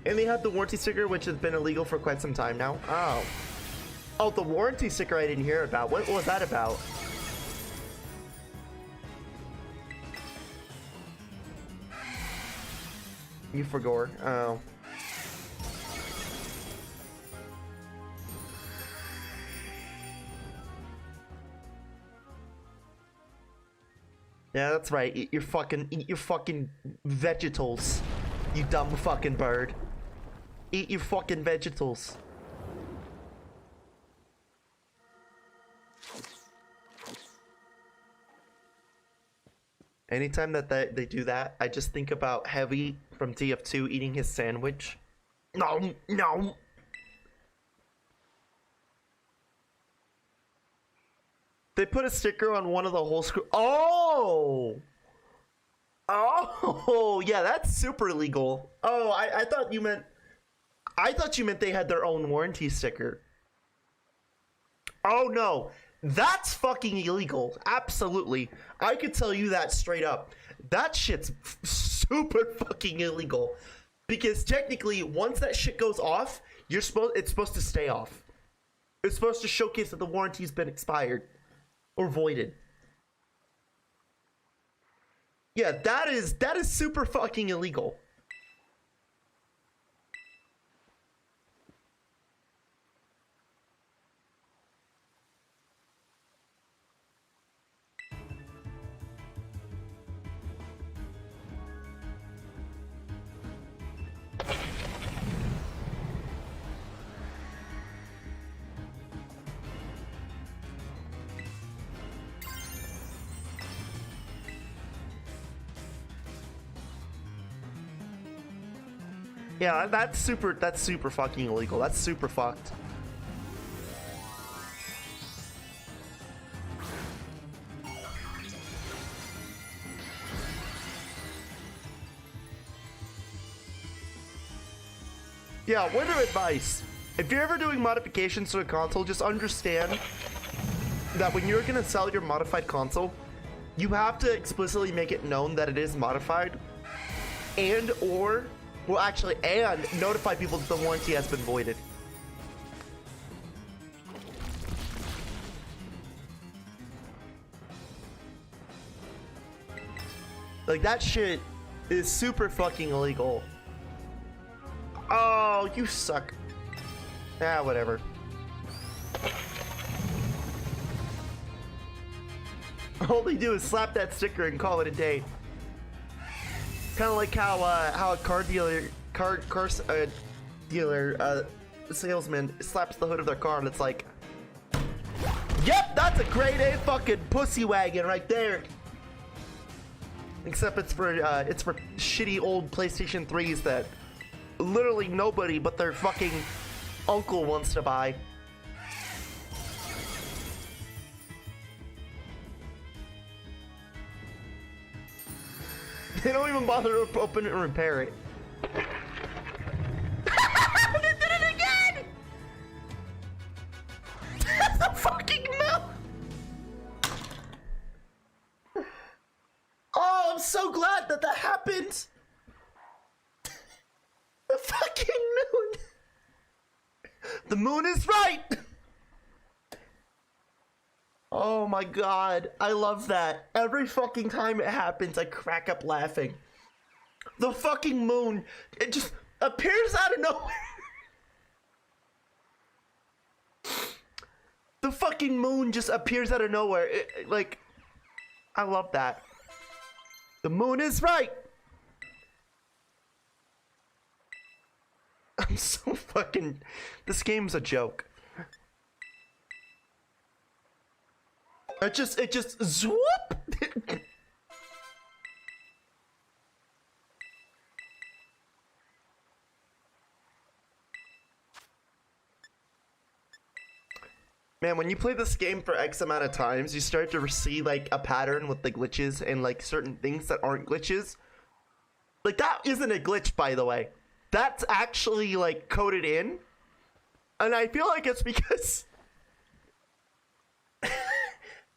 And they had the warranty sticker, which has been illegal for quite some time now. Oh. Oh, the warranty sticker I didn't hear about. What was that about? You forgot. Oh. Yeah, that's right. Eat your fucking vegetables. You dumb fucking bird. Eat your fucking vegetables. Anytime that they do that, I just think about Heavy from TF2 eating his sandwich. No, no. They put a sticker on one of the whole screw. Oh! Oh, yeah, that's super illegal. Oh, I thought you meant... I thought you meant they had their own warranty sticker. Oh, no. That's fucking illegal. Absolutely. I could tell you that straight up. That shit's super fucking illegal. Because technically, once that shit goes off, it's supposed to stay off. It's supposed to showcase that the warranty's been expired. Or voided. Yeah, that is super fucking illegal. Yeah, that's super fucking illegal. That's super fucked. Yeah, word of advice. If you're ever doing modifications to a console, just understand that when you're gonna sell your modified console, you have to explicitly make it known that it is modified and notify people that the warranty has been voided. Like, that shit is super fucking illegal. Oh, you suck. Ah, whatever. All they do is slap that sticker and call it a day. Kind of like how a salesman slaps the hood of their car and it's like, yep, that's a grade A fucking pussy wagon right there. Except it's for shitty old PlayStation 3s that literally nobody but their fucking uncle wants to buy. They don't even bother to open it and repair it. They did it again! The fucking milk! Oh, I'm so glad that happened! The fucking moon! The moon is right! Oh my god, I love that. Every fucking time it happens, I crack up laughing. The fucking moon, it just appears out of nowhere. The fucking moon just appears out of nowhere. Like, I love that. The moon is right. I'm so fucking... This game's a joke. It just swoop. Man, when you play this game for X amount of times, you start to see like a pattern with the glitches and like certain things that aren't glitches. Like, that isn't a glitch, by the way. That's actually like coded in. And I feel like it's because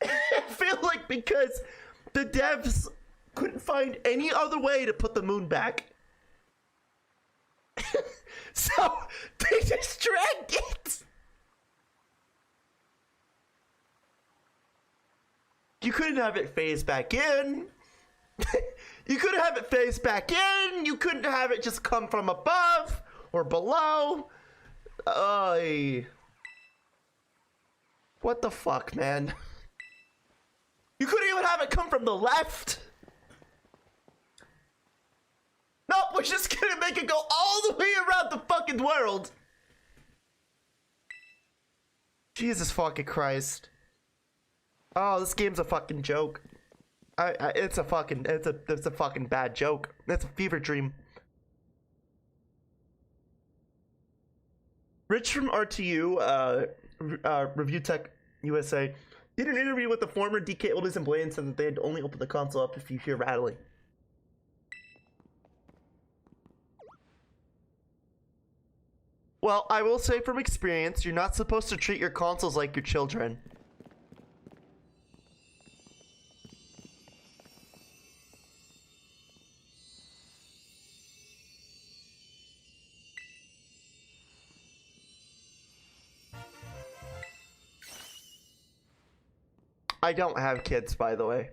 I feel like because the devs couldn't find any other way to put the moon back. So they just dragged it. You couldn't have it phase back in. You couldn't have it phase back in. You couldn't have it just come from above or below. What the fuck, man? You couldn't even have it come from the left. Nope, we're just gonna make it go all the way around the fucking world. Jesus fucking Christ. Oh, this game's a fucking joke. It's a fucking bad joke. It's a fever dream. Rich from RTU, Review Tech USA, did an interview with the former DK Oldies employee and said that they had only opened the console up if you hear rattling. Well, I will say from experience, you're not supposed to treat your consoles like your children. I don't have kids, by the way.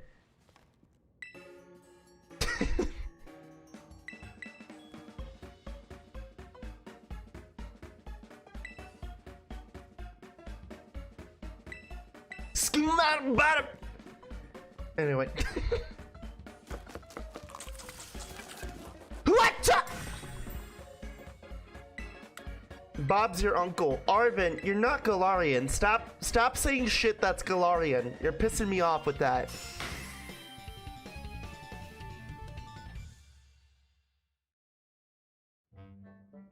Anyway. Bob's your uncle. Arvin, you're not Galarian. Stop saying shit that's Galarian. You're pissing me off with that.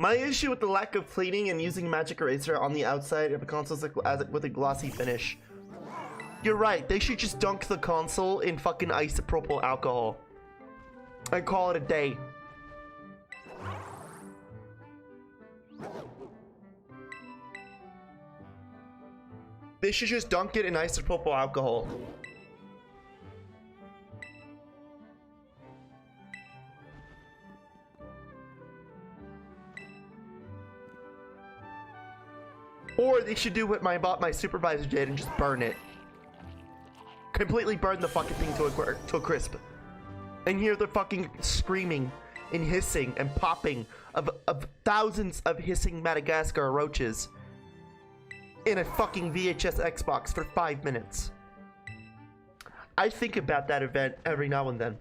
My issue with the lack of cleaning and using magic eraser on the outside of the console is with a glossy finish. You're right, they should just dunk the console in fucking isopropyl alcohol and call it a day. They should just dunk it in isopropyl alcohol. Or they should do what my supervisor did and just burn it. Completely burn the fucking thing to a crisp. And hear the fucking screaming and hissing and popping of thousands of hissing Madagascar roaches in a fucking VHS Xbox for 5 minutes. I think about that event every now and then.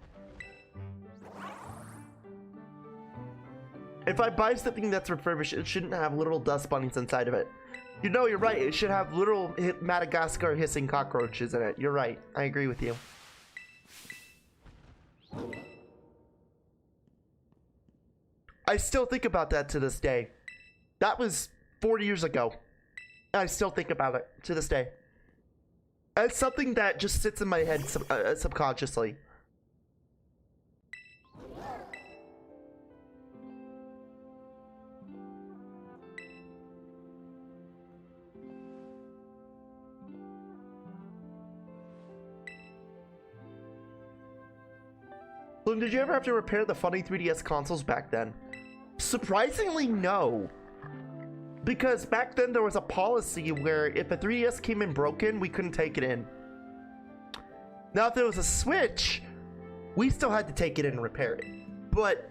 If I buy something that's refurbished, it shouldn't have little dust bunnies inside of it. You know, you're right. It should have little Madagascar hissing cockroaches in it. You're right. I agree with you. I still think about that to this day. That was 40 years ago. I still think about it to this day. It's something that just sits in my head subconsciously. Bloom, did you ever have to repair the funny 3DS consoles back then? Surprisingly, no. Because back then there was a policy where if a 3DS came in broken, we couldn't take it in. Now if there was a Switch, we still had to take it in and repair it. But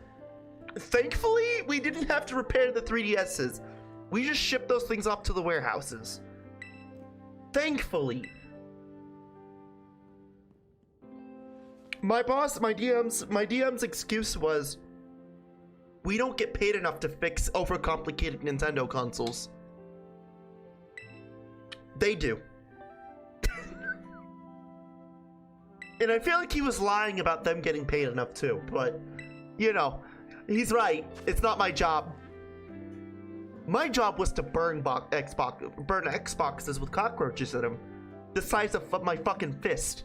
thankfully, we didn't have to repair the 3DSs. We just shipped those things off to the warehouses. Thankfully. My DM's excuse was, we don't get paid enough to fix overcomplicated Nintendo consoles. They do. And I feel like he was lying about them getting paid enough too, but, you know, he's right. It's not my job. My job was to burn Xboxes with cockroaches in them, the size of my fucking fist.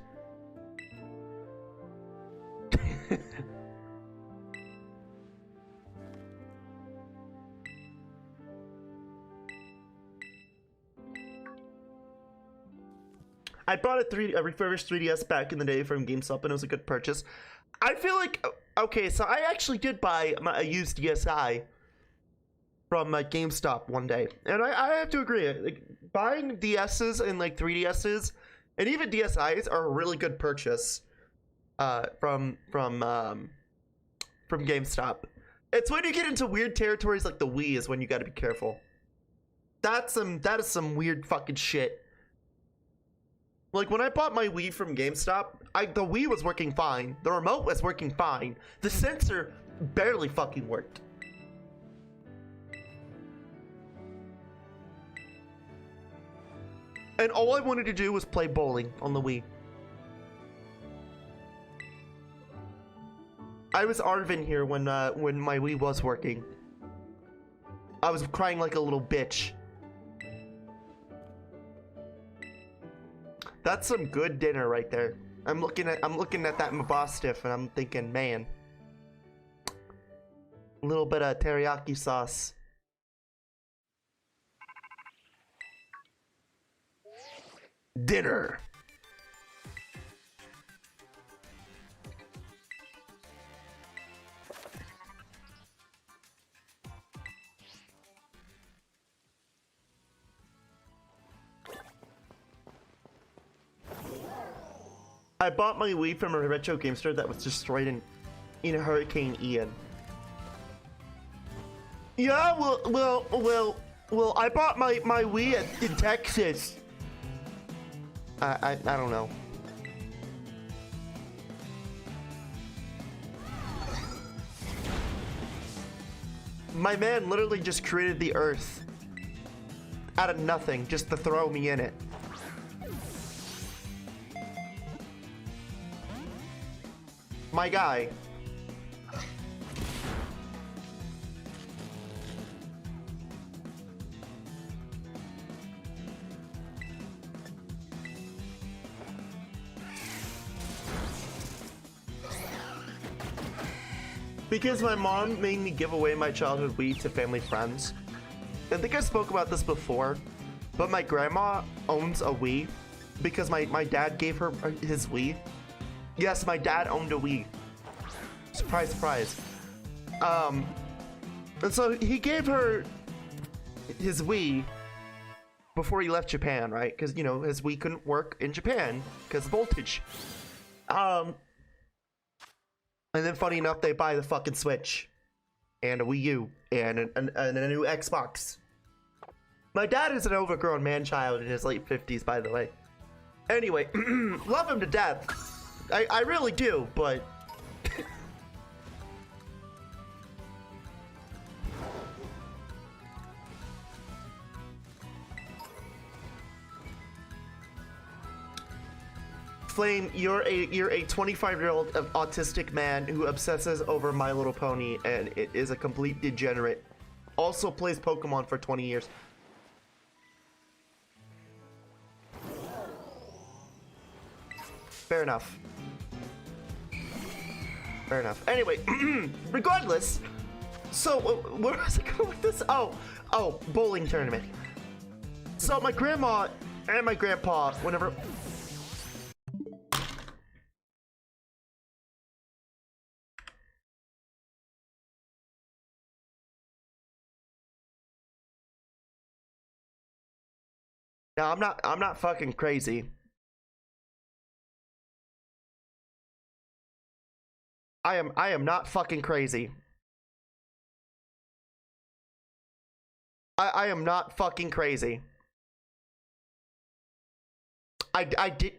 I bought a refurbished 3DS back in the day from GameStop, and it was a good purchase. I feel like, okay, so I actually did buy a used DSi from GameStop one day, and I have to agree, like, buying DSs and like 3DSs and even DSis are a really good purchase from GameStop. It's when you get into weird territories like the Wii is when you got to be careful. That is some weird fucking shit. Like, when I bought my Wii from GameStop, the Wii was working fine. The remote was working fine. The sensor barely fucking worked. And all I wanted to do was play bowling on the Wii. I was Arvin here when my Wii was working. I was crying like a little bitch. That's some good dinner right there. I'm looking at that Mabostiff and I'm thinking, man, a little bit of teriyaki sauce. Dinner. I bought my Wii from a retro game store that was destroyed in Hurricane Ian. Yeah, well, I bought my Wii in Texas. I don't know. My man literally just created the Earth out of nothing just to throw me in it. My guy. Because my mom made me give away my childhood Wii to family friends. I think I spoke about this before, but my grandma owns a Wii because my dad gave her his Wii. Yes, my dad owned a Wii. Surprise, surprise. And so he gave her his Wii before he left Japan, right? Because, you know, his Wii couldn't work in Japan because of voltage. And then funny enough, they buy the fucking Switch and a Wii U and a new Xbox. My dad is an overgrown man-child in his late 50s, by the way. Anyway, love him to death. I really do, but... Flame, you're a 25-year-old autistic man who obsesses over My Little Pony and it is a complete degenerate. Also plays Pokemon for 20 years. Fair enough. Fair enough. Anyway, regardless, so where was I going with this? Oh, bowling tournament. So my grandma and my grandpa, whenever... Now, I'm not fucking crazy. I am not fucking crazy. I am not fucking crazy. I did.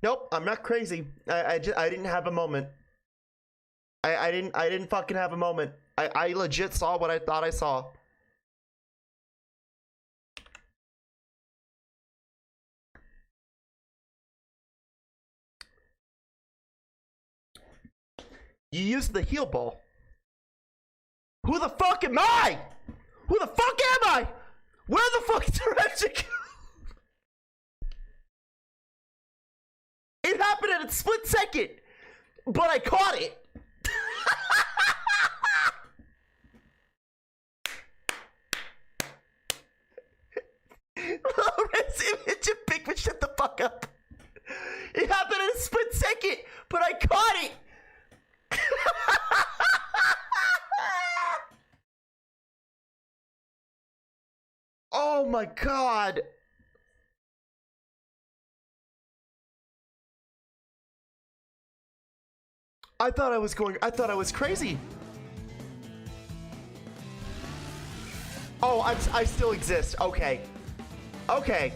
Nope, I'm not crazy. I didn't have a moment. I didn't fucking have a moment. I legit saw what I thought I saw. You used the heal ball. Who the fuck am I? Who the fuck am I? Where the fuck is Direction? It happened in a split second, but I caught it. Image of Pikmin, shut the fuck up. It happened in a split second, but I caught it. Oh my god. I thought I was crazy. Oh, I still exist. Okay. Okay.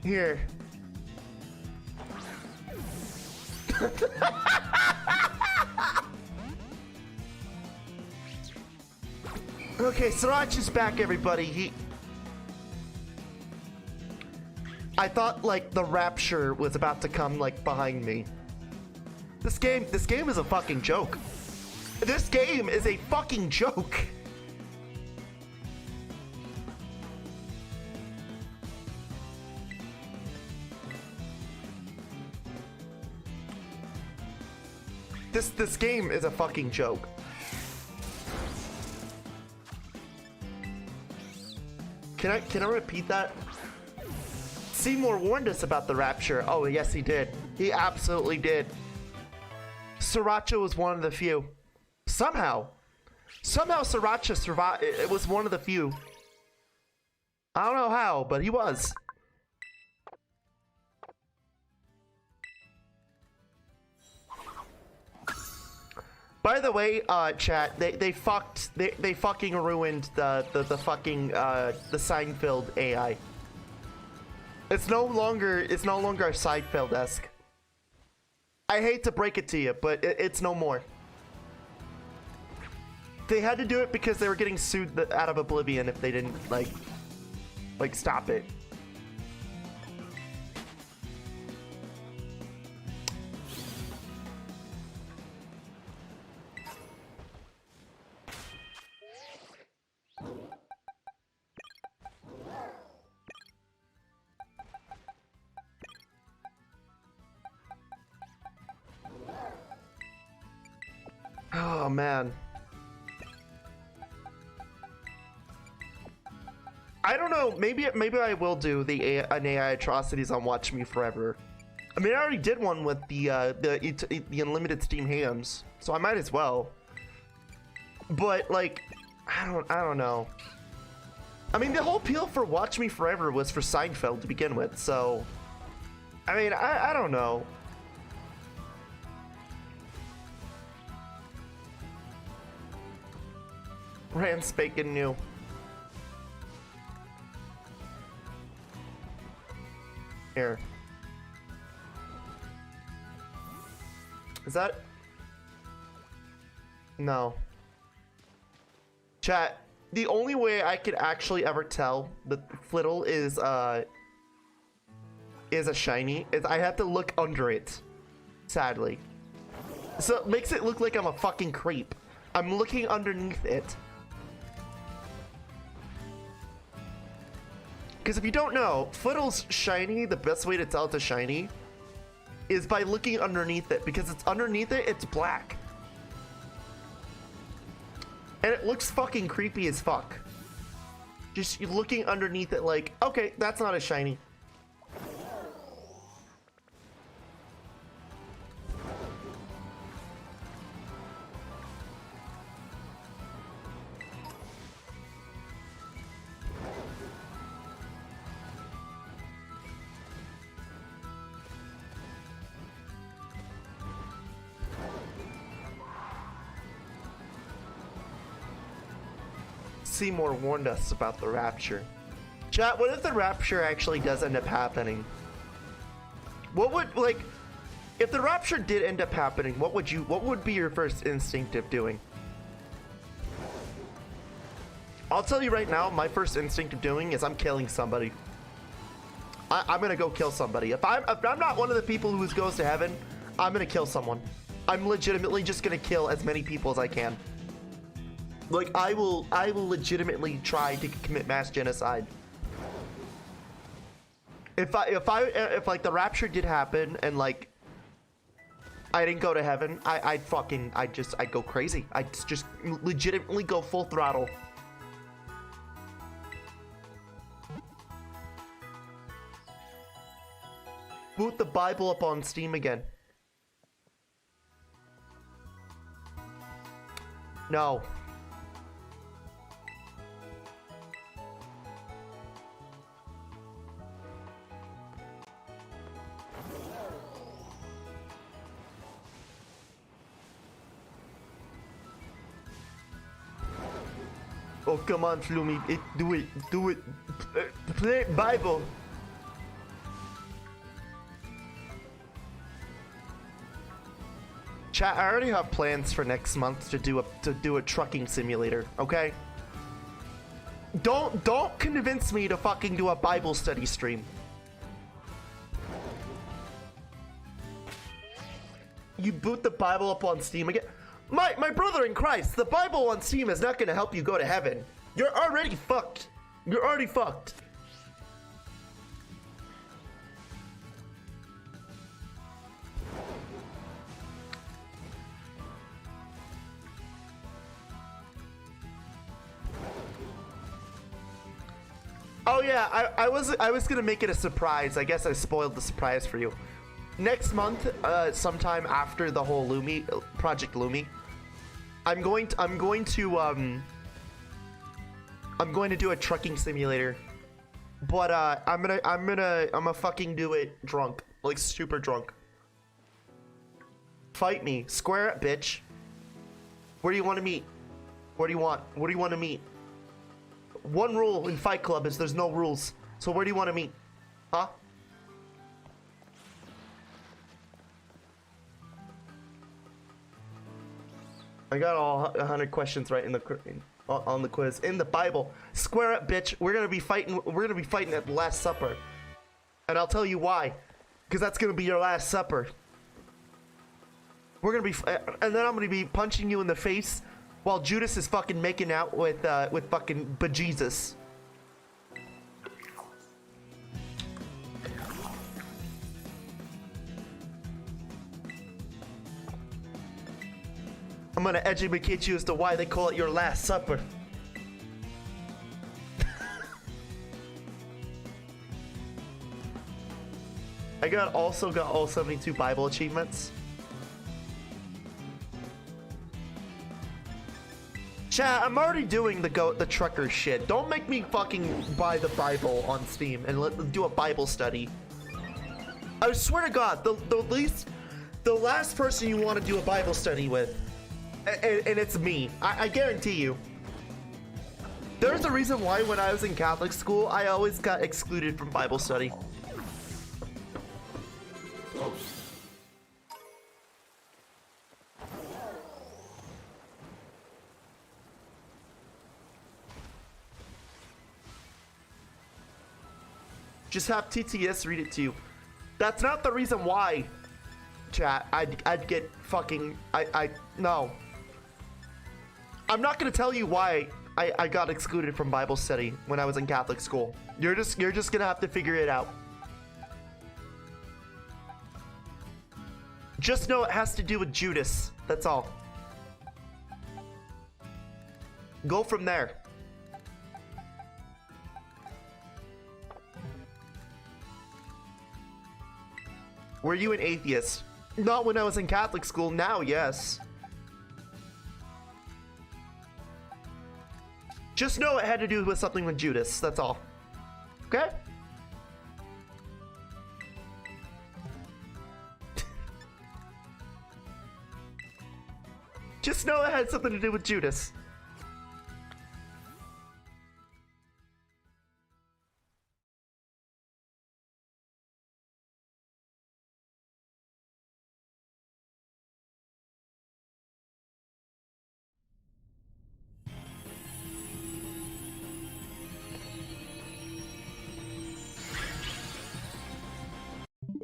Here. Okay, Sriracha's back, everybody. I thought, like, the rapture was about to come, like, behind me. This game is a fucking joke. This game is a fucking joke. This game is a fucking joke. Can I repeat that? Seymour warned us about the rapture. Oh, yes, he did. He absolutely did. Sriracha was one of the few. Somehow Sriracha survived. It was one of the few. I don't know how, but he was. By the way, chat, they fucking ruined the fucking the Seinfeld AI. It's no longer Seinfeld-esque. I hate to break it to you, but it's no more. They had to do it because they were getting sued out of oblivion if they didn't like stop it. Oh man. I don't know. Maybe I will do an AI atrocities on Watch Me Forever. I mean, I already did one with the unlimited Steam hams, so I might as well. But like, I don't know. I mean, the whole appeal for Watch Me Forever was for Seinfeld to begin with, so I mean, I don't know. Ran spanking new. Here. Is that? No. Chat, the only way I could actually ever tell that Flittle is a shiny is I have to look under it. Sadly. So it makes it look like I'm a fucking creep. I'm looking underneath it. Because if you don't know, Flittle's shiny, the best way to tell it's a shiny is by looking underneath it, because it's underneath it, it's black. And it looks fucking creepy as fuck. Just looking underneath it like, okay, that's not a shiny. Seymour warned us about the rapture. Chat, what if the rapture actually does end up happening? What would, like, if the rapture did end up happening, what would be your first instinct of doing? I'll tell you right now, my first instinct of doing is I'm killing somebody. I'm gonna go kill somebody. If I'm not one of the people who goes to heaven, I'm gonna kill someone. I'm legitimately just gonna kill as many people as I can. Like, I will legitimately try to commit mass genocide. If like the rapture did happen and like I didn't go to heaven, I'd go crazy. I'd just legitimately go full throttle. Boot the Bible up on Steam again. No. Oh, come on, Flamie. Do it. Play Bible. Chat, I already have plans for next month to do a trucking simulator, okay? Don't convince me to fucking do a Bible study stream. You boot the Bible up on Steam again? My brother in Christ, the Bible on Steam is not gonna help you go to heaven. You're already fucked. You're already fucked. Oh yeah, I was gonna make it a surprise. I guess I spoiled the surprise for you. Next month, sometime after the whole Lumie Project Lumie, I'm going to do a trucking simulator, but I'm gonna fucking do it drunk, like super drunk. Fight me, square up, bitch. Where do you want to meet? What do you want to meet? One rule in Fight Club is there's no rules. So where do you want to meet? Huh? I got all 100 questions right on the quiz. In the Bible, square up, bitch. We're gonna be fighting at the Last Supper, and I'll tell you why. Because that's gonna be your Last Supper. We're gonna be, and then I'm gonna be punching you in the face while Judas is fucking making out with fucking bejesus. I'm gonna educate you as to why they call it your Last Supper. I also got all 72 Bible achievements. Chat, I'm already doing the trucker shit. Don't make me fucking buy the Bible on Steam and do a Bible study. I swear to God, the last person you want to do a Bible study with, and it's me. I guarantee you. There's a reason why when I was in Catholic school, I always got excluded from Bible study. Just have TTS read it to you. That's not the reason why, chat. I'd get fucking no. I'm not gonna tell you why I got excluded from Bible study when I was in Catholic school. You're just gonna have to figure it out. Just know it has to do with Judas. That's all. Go from there. Were you an atheist? Not when I was in Catholic school. Now, yes. Just know it had to do with something with Judas. That's all. Okay? Just know it had something to do with Judas.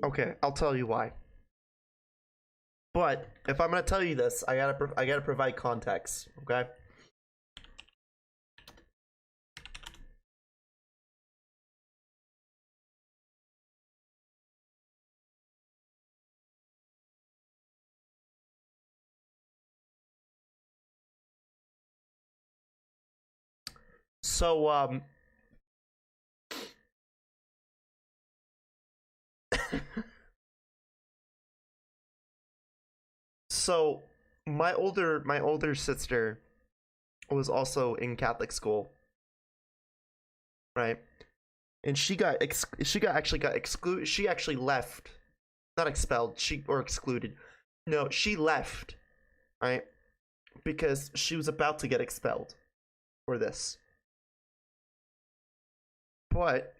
Okay, I'll tell you why. But if I'm gonna tell you this, I gotta provide context. Okay. So so my older sister was also in Catholic school, right? And she actually got excluded. She actually left, not expelled. Or excluded. No, she left, right? Because she was about to get expelled for this. But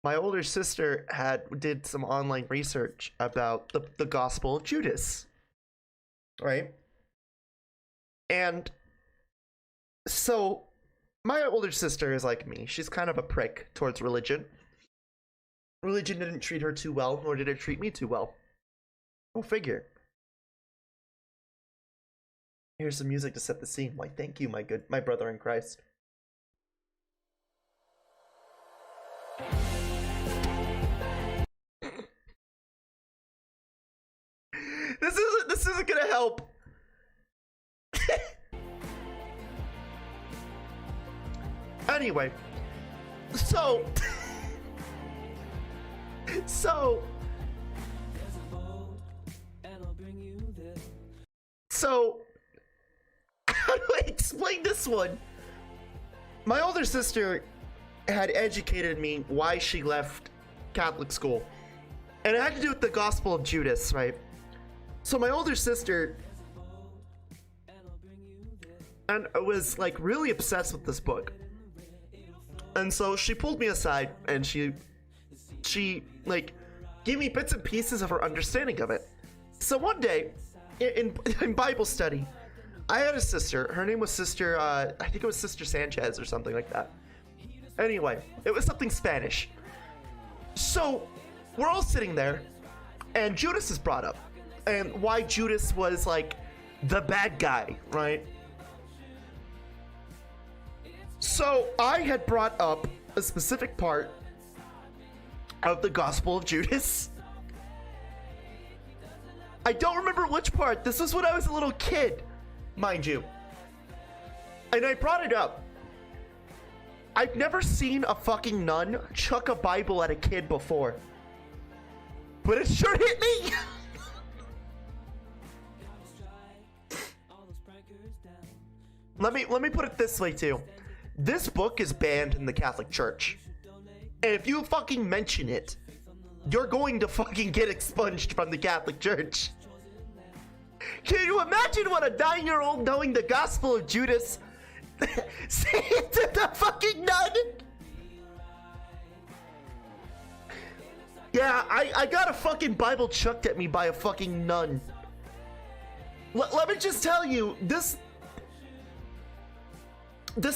my older sister did some online research about the Gospel of Judas, right? And so my older sister is like me. She's kind of a prick towards religion. Religion didn't treat her too well, nor did it treat me too well. Go figure. Here's some music to set the scene. Why, thank you, my brother in Christ. This isn't gonna help. Anyway, so how do I explain this one? My older sister had educated me why she left Catholic school, and it had to do with the Gospel of Judas, right? So my older sister and was like really obsessed with this book, and so she pulled me aside and she like gave me bits and pieces of her understanding of it. So one day in Bible study, I had a sister. Her name was Sister I think it was Sister Sanchez or something like that. Anyway, it was something Spanish. So we're all sitting there and Judas is brought up, and why Judas was like the bad guy, right? So I had brought up a specific part of the Gospel of Judas. I don't remember which part. This was when I was a little kid. mind you. And I brought it up. I've never seen a fucking nun chuck a Bible at a kid before. But it sure hit me! Let me put it this way too. This book is banned in the Catholic Church. And if you fucking mention it, you're going to fucking get expunged from the Catholic Church. Can you imagine what a 9-year-old knowing the Gospel of Judas saying to the fucking nun? Yeah, I got a fucking Bible chucked at me by a fucking nun. Let me just tell you, this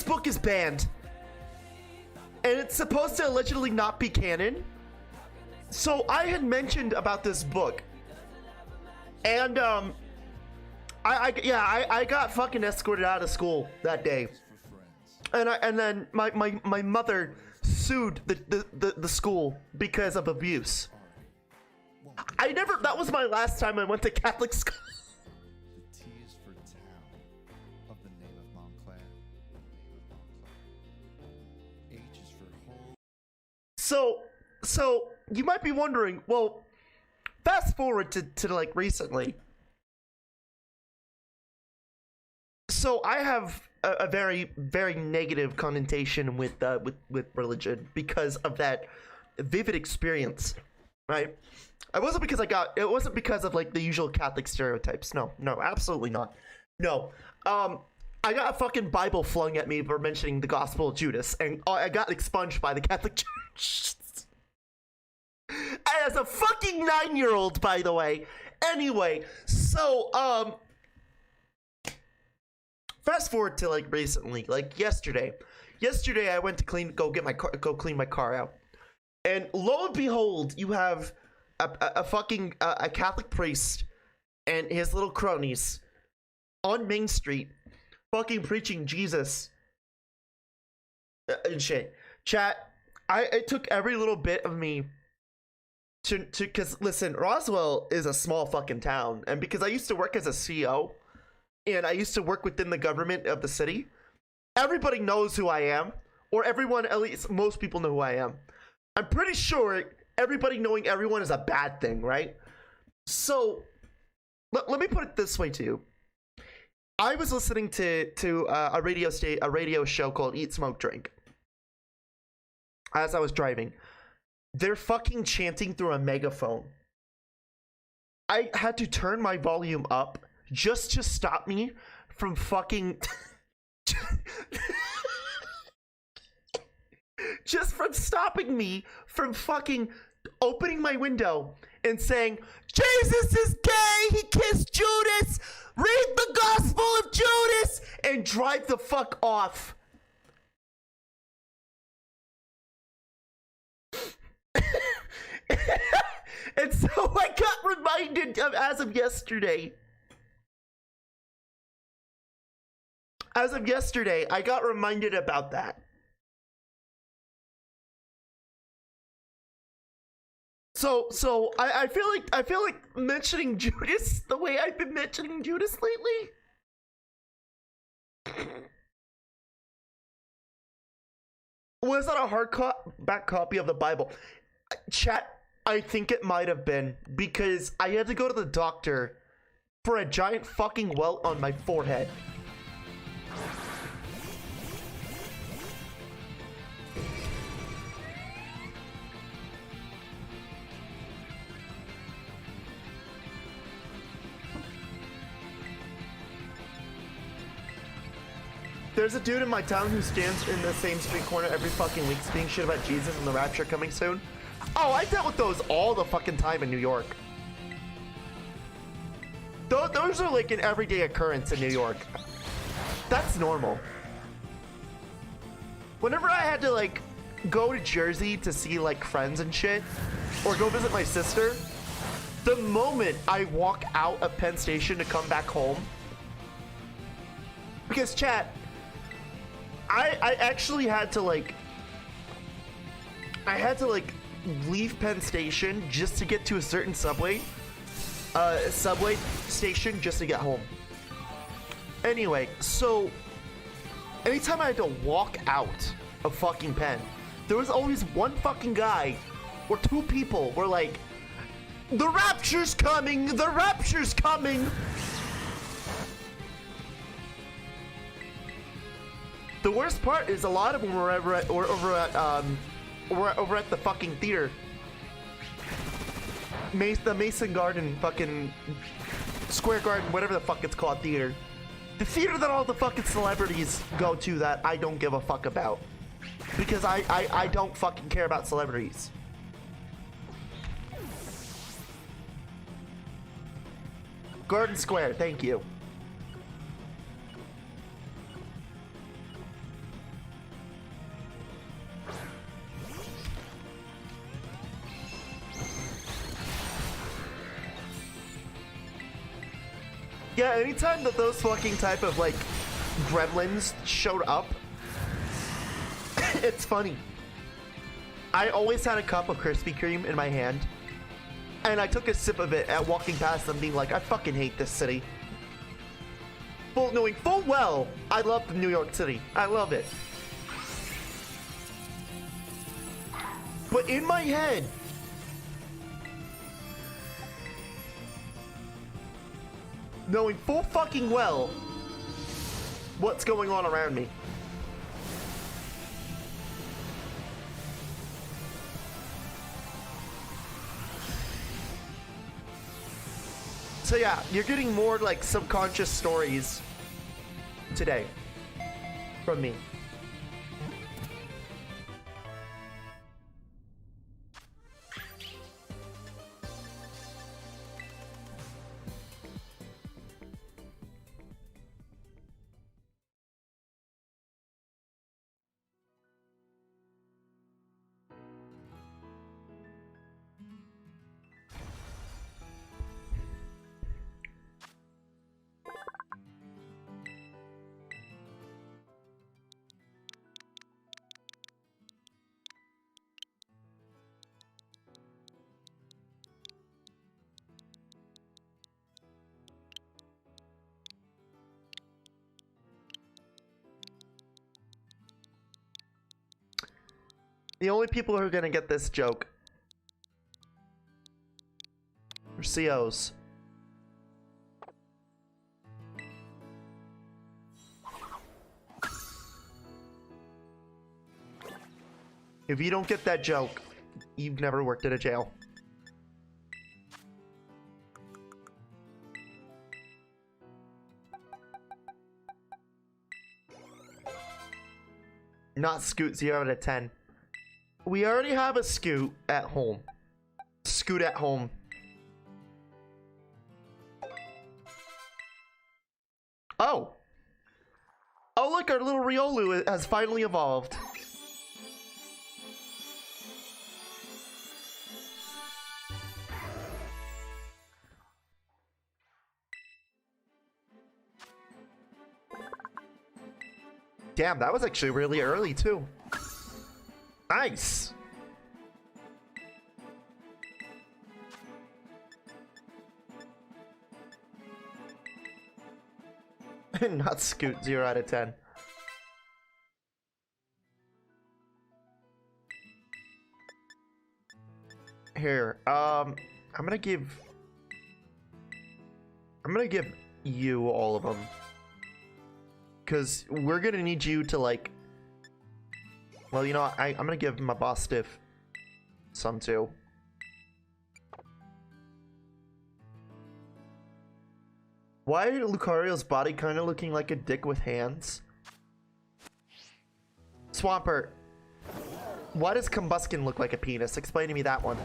book is banned. And it's supposed to allegedly not be canon. So I had mentioned about this book. And I got fucking escorted out of school that day. And then my mother sued the school because of abuse. That was my last time I went to Catholic school. The T is for town of the name of Montclair. H is for whole. So you might be wondering, well, fast forward to like recently. So I have a very, very negative connotation with religion because of that vivid experience, right? It wasn't because of like the usual Catholic stereotypes. No, absolutely not. No. I got a fucking Bible flung at me for mentioning the Gospel of Judas, and I got expunged by the Catholic Church. As a fucking 9-year-old, by the way. Anyway, so fast forward to like recently, like yesterday. Yesterday I went to go clean my car out, and lo and behold, you have a fucking a Catholic priest and his little cronies on Main Street, fucking preaching Jesus and shit. Chat, it took every little bit of me to because listen, Roswell is a small fucking town, and because I used to work as a CO. And I used to work within the government of the city. Everybody knows who I am. Or everyone, at least most people know who I am. I'm pretty sure everybody knowing everyone is a bad thing, right? So, let me put it this way to you. I was listening to a radio show called Eat, Smoke, Drink. As I was driving. They're fucking chanting through a megaphone. I had to turn my volume up just to stop me from fucking just from stopping me from fucking opening my window and saying, Jesus is gay, he kissed Judas, read the Gospel of Judas, and drive the fuck off. And so I got reminded of, as of yesterday, I got reminded about that. So I feel like mentioning Judas the way I've been mentioning Judas lately. Was that a hardback copy of the Bible? Chat, I think it might have been, because I had to go to the doctor for a giant fucking welt on my forehead. There's a dude in my town who stands in the same street corner every fucking week speaking shit about Jesus and the rapture coming soon. Oh, I dealt with those all the fucking time in New York. Those are like an everyday occurrence in New York. That's normal. Whenever I had to like go to Jersey to see like friends and shit, or go visit my sister, the moment I walk out of Penn Station to come back home, because chat, I actually had to like, leave Penn Station just to get to a certain subway station just to get home. Anyway, so anytime I had to walk out of fucking pen, there was always one fucking guy or two people were like, "The rapture's coming! The rapture's coming!" The worst part is a lot of them were over at the fucking theater. The Mason Garden, fucking Square Garden, whatever the fuck it's called, theater. The theater that all the fucking celebrities go to that I don't give a fuck about. Because I don't fucking care about celebrities. Garden Square, thank you. Yeah, anytime that those fucking type of, like, gremlins showed up, it's funny. I always had a cup of Krispy Kreme in my hand, and I took a sip of it at walking past them being like, I fucking hate this city. Knowing full well, I love New York City. I love it. But in my head, knowing full fucking well what's going on around me. So yeah, you're getting more like subconscious stories today from me. The only people who are gonna get this joke are COs. If you don't get that joke, you've never worked at a jail. Not Scoot 0 out of 10. We already have a Scoot at home. Scoot at home. Oh. Oh, look, our little Riolu has finally evolved. Damn, that was actually really early, too. Nice. Not Scoot 0 out of 10. Here, I'm gonna give you all of them. Because we're gonna need you to, like... Well, you know, I'm gonna give my boss Stiff some too. Why is Lucario's body kind of looking like a dick with hands? Swampert, why does Combuskin look like a penis? Explain to me that one.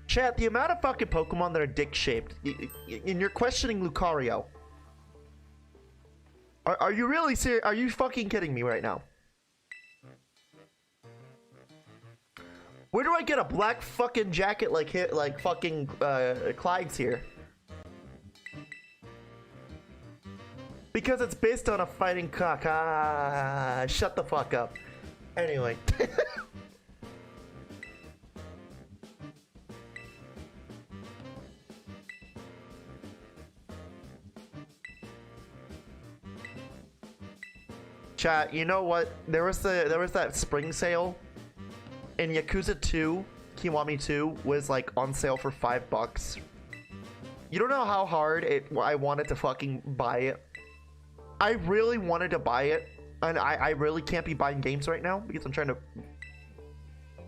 Chat, the amount of fucking Pokemon that are dick-shaped, and you're questioning Lucario. Are you really serious? Are you fucking kidding me right now? Where do I get a black fucking jacket like fucking Clyde's here? Because it's based on a fighting cock. Ah, shut the fuck up. Anyway. Chat, you know what? There was that spring sale in Yakuza 2. Kiwami 2 was like on sale for $5. You don't know how hard I wanted to fucking buy it. I really wanted to buy it, and I really can't be buying games right now because I'm trying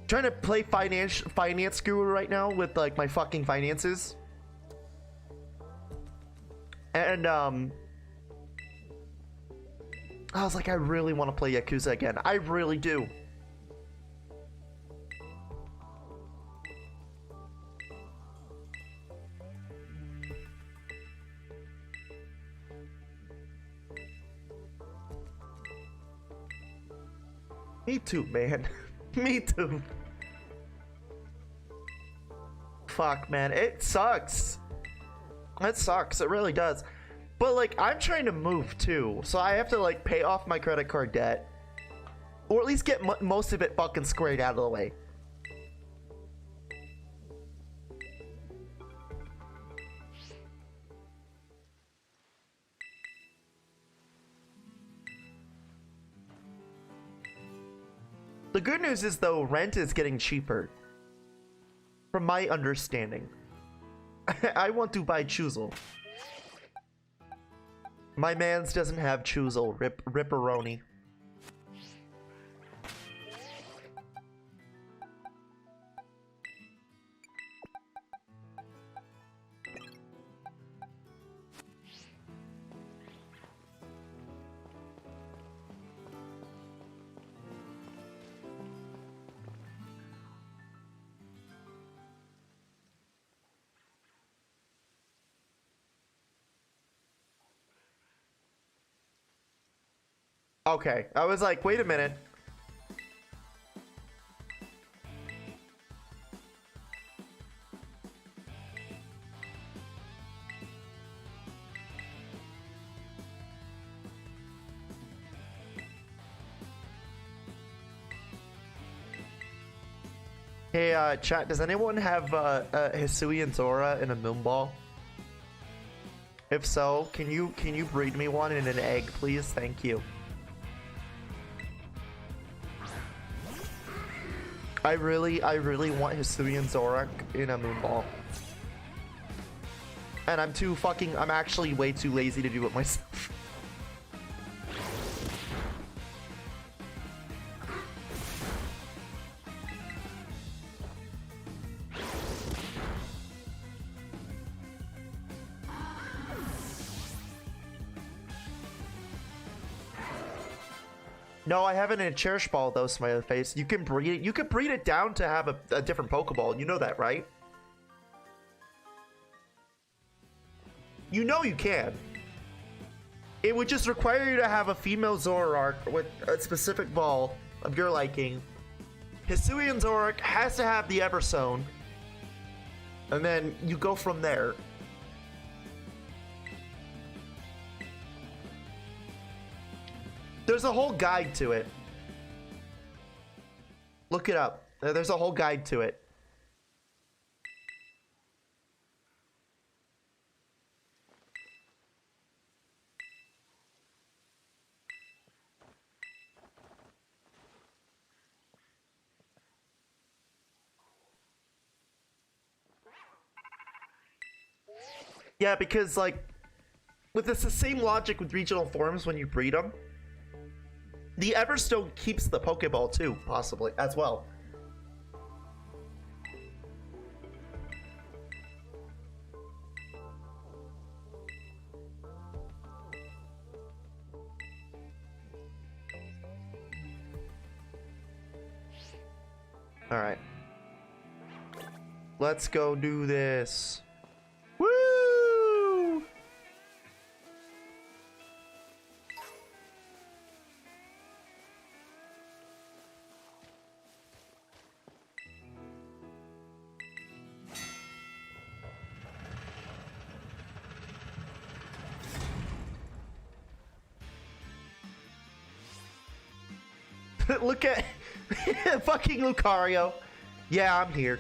to play finance guru right now with like my fucking finances. And I was like, I really want to play Yakuza again. I really do. Me too, man. Me too. Fuck, man. It sucks. It sucks. It really does. But, like, I'm trying to move, too. So I have to, like, pay off my credit card debt. Or at least get most of it fucking squared out of the way. The good news is, though, rent is getting cheaper. From my understanding. I want to buy Choozle. My mans doesn't have Choozle. Ripperoni. Okay, I was like, wait a minute. Hey, chat, does anyone have Hisui and Zora in a Moonball? If so, can you breed me one in an egg, please? Thank you. I really want Hisui and Zorak in a Moonball. And I'm actually way too lazy to do it myself. No, I haven't in a Cherish Ball though, smiley face. You can breed it. You can breed it down to have a different Pokeball. You know that, right? You know you can. It would just require you to have a female Zoroark with a specific ball of your liking. Hisuian Zoroark has to have the Everstone. And then you go from there. There's a whole guide to it. Look it up. There's a whole guide to it. Yeah, because like, it's the same logic with regional forms when you breed them. The Everstone keeps the Pokeball too, possibly, as well. Alright. Let's go do this. Woo! Look at fucking Lucario. Yeah, I'm here.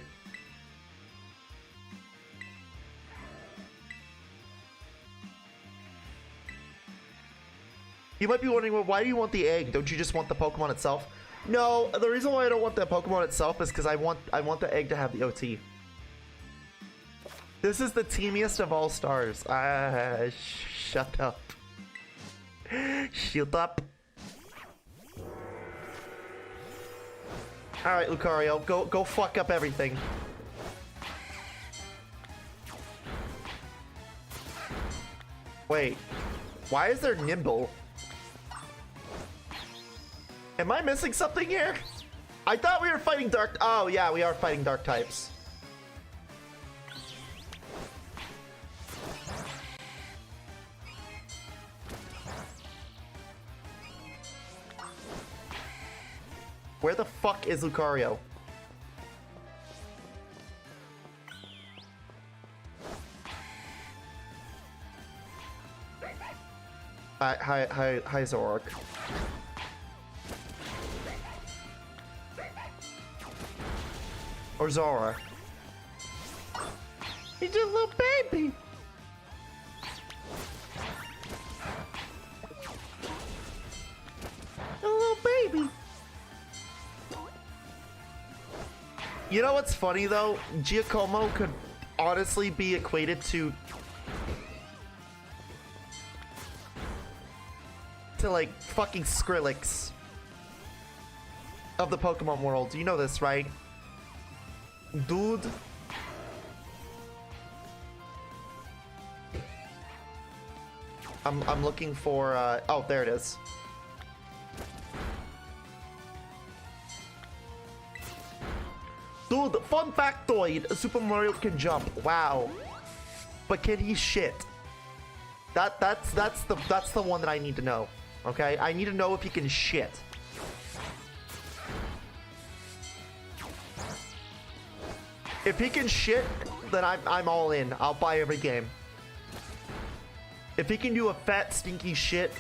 You might be wondering, well, why do you want the egg? Don't you just want the Pokemon itself? No, the reason why I don't want the Pokemon itself is because I want the egg to have the OT. This is the teamiest of all stars. Shut up. Shut up. All right, Lucario, go fuck up everything. Wait, why is there Nimble? Am I missing something here? I thought we were fighting dark. Oh yeah, we are fighting dark types. Where the fuck is Lucario? Hi, Zoroark. Or Zora. He's just a little baby. A little baby. You know what's funny though? Giacomo could honestly be equated to like fucking Skrillex of the Pokemon world. You know this, right? Dude. I'm looking for oh, there it is. Dude, fun factoid, Super Mario can jump. Wow. But can he shit? That's the one that I need to know. Okay? I need to know if he can shit. If he can shit, then I'm all in. I'll buy every game. If he can do a fat, stinky shit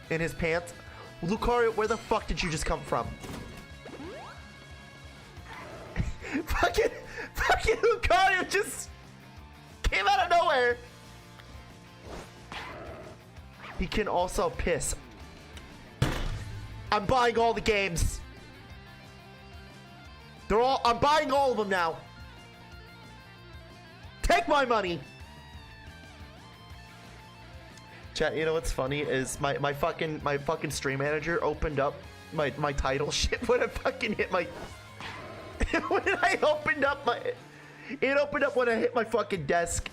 in his pants. Lucario, where the fuck did you just come from? fucking Lucario just came out of nowhere. He can also piss. I'm buying all the games. I'm buying all of them now. Take my money. Chat, you know what's funny is my fucking stream manager opened up my title shit when I fucking hit my when I opened up my it opened up when I hit my fucking desk.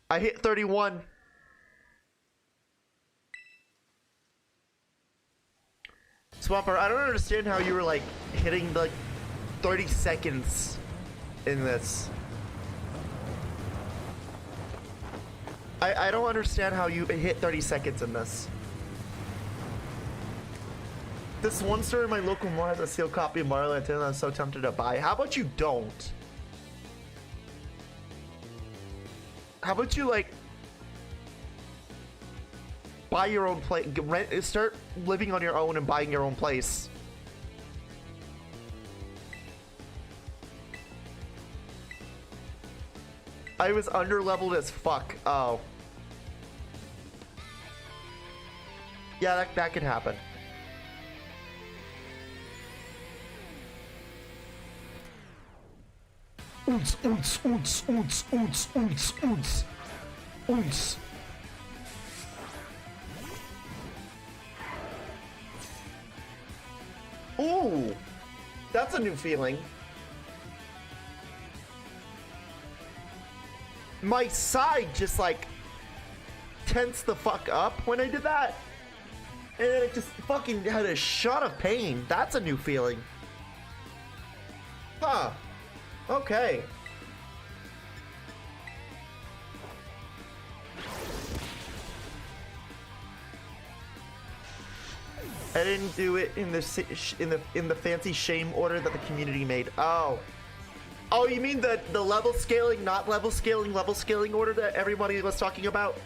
I hit 31. Swamper, I don't understand how you were like hitting like 30 seconds in this. I don't understand how you hit 30 seconds in this. This one store in my local mall has a sealed copy of Mario Land 10 that I'm so tempted to buy. How about you don't? How about you like buy your own place, start living on your own and buying your own place. I was underleveled as fuck. Oh. Yeah, that could happen. Oons, oons, oons, oons, oons, oons, oons, oons. Ooh, that's a new feeling. My side just like tensed the fuck up when I did that. And then it just fucking had a shot of pain. That's a new feeling. Huh. Okay. I didn't do it in the fancy shame order that the community made. Oh. Oh, you mean the level scaling, not level scaling order that everybody was talking about?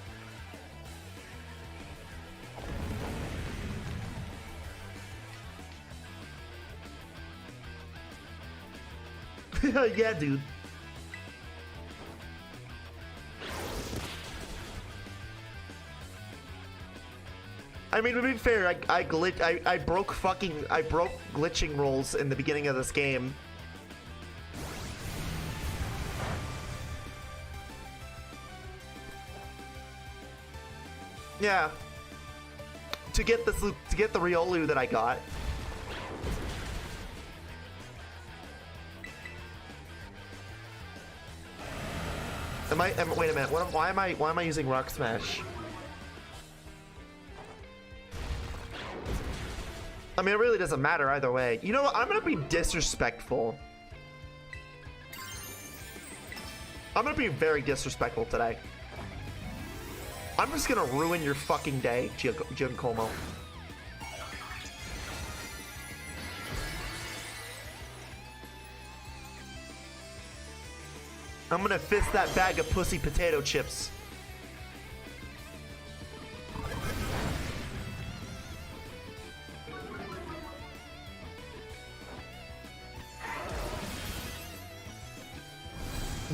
Yeah, dude. I mean, to be fair, I broke glitching rolls in the beginning of this game. Yeah. To get the Riolu that I got. Wait a minute. Why am I using Rock Smash? I mean, it really doesn't matter either way. You know what? I'm gonna be disrespectful. I'm gonna be very disrespectful today. I'm just gonna ruin your fucking day, Giacomo. I'm gonna fist that bag of pussy potato chips.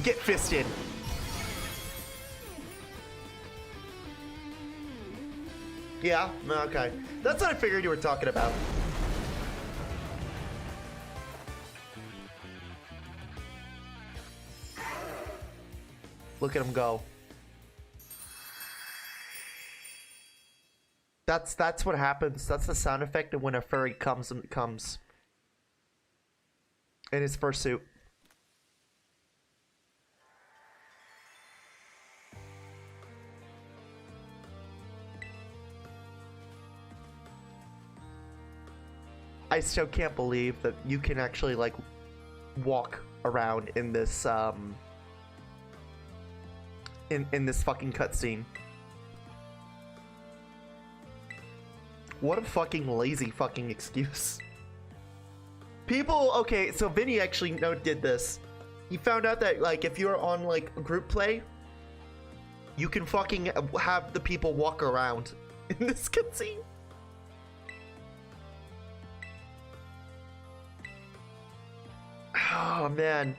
Get fisted. Yeah? Okay. That's what I figured you were talking about. Look at him go. That's what happens. That's the sound effect of when a furry comes in his fursuit. I still can't believe that you can actually like walk around in this in this fucking cutscene. What a fucking lazy fucking excuse. People, okay, so Vinny actually did this. He found out that like if you're on like group play, you can fucking have the people walk around in this cutscene. Oh man.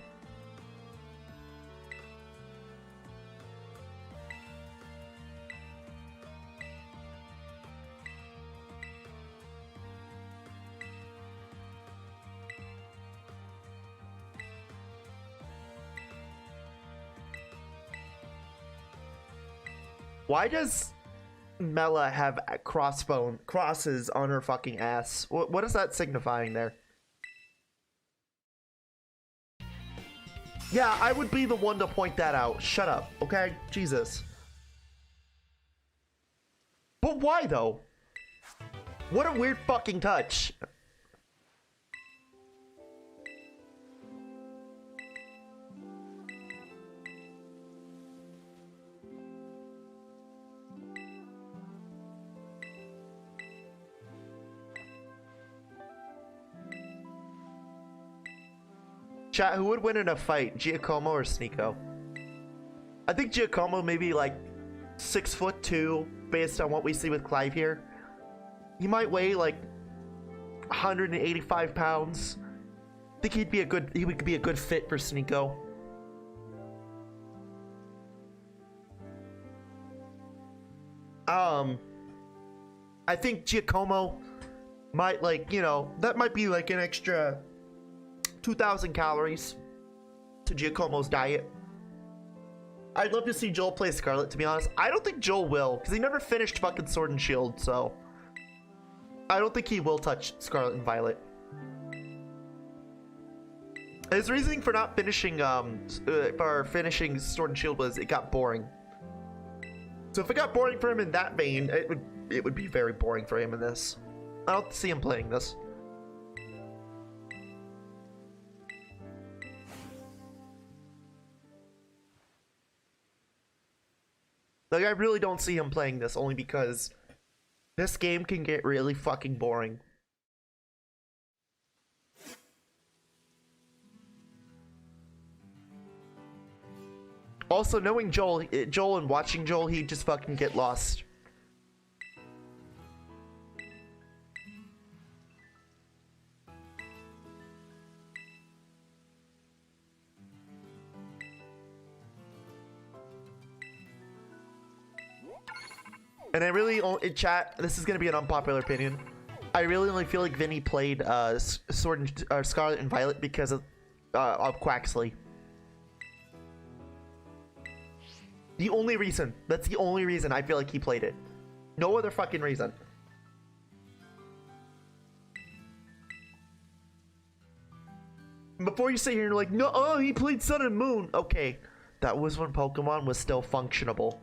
Why does Mela have crosses on her fucking ass? What is that signifying there? Yeah, I would be the one to point that out. Shut up, okay? Jesus. But why though? What a weird fucking touch. Chat, who would win in a fight, Giacomo or Sneeko? I think Giacomo maybe like 6'2", based on what we see with Clive here. He might weigh like 185 pounds. I think he would be a good fit for Sneeko. I think Giacomo might like, you know, that might be like an extra 2,000 calories to Giacomo's diet. I'd love to see Joel play Scarlet, to be honest. I don't think Joel will, because he never finished fucking Sword and Shield, so I don't think he will touch Scarlet and Violet. His reasoning for not finishing finishing Sword and Shield was it got boring. So if it got boring for him in that vein, it would be very boring for him in this. I don't see him playing this. Like, I really don't see him playing this, only because This game can get really fucking boring. Also, knowing Joel and watching Joel, he'd just fucking get lost. And I really, chat, this is gonna be an unpopular opinion. I really only feel like Vinny played Scarlet and Violet because of Quaxley. The only reason. That's the only reason I feel like he played it. No other fucking reason. Before you sit here and you're like, no, oh, he played Sun and Moon. Okay, that was when Pokemon was still functionable.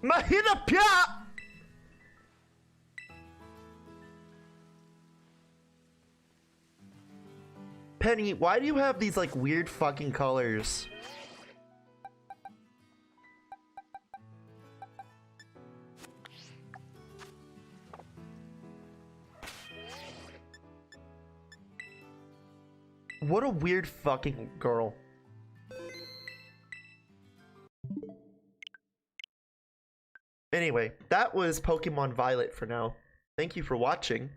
Mahina Pia! Penny, why do you have these like weird fucking colors? What a weird fucking girl. Anyway, that was Pokemon Violet for now. Thank you for watching.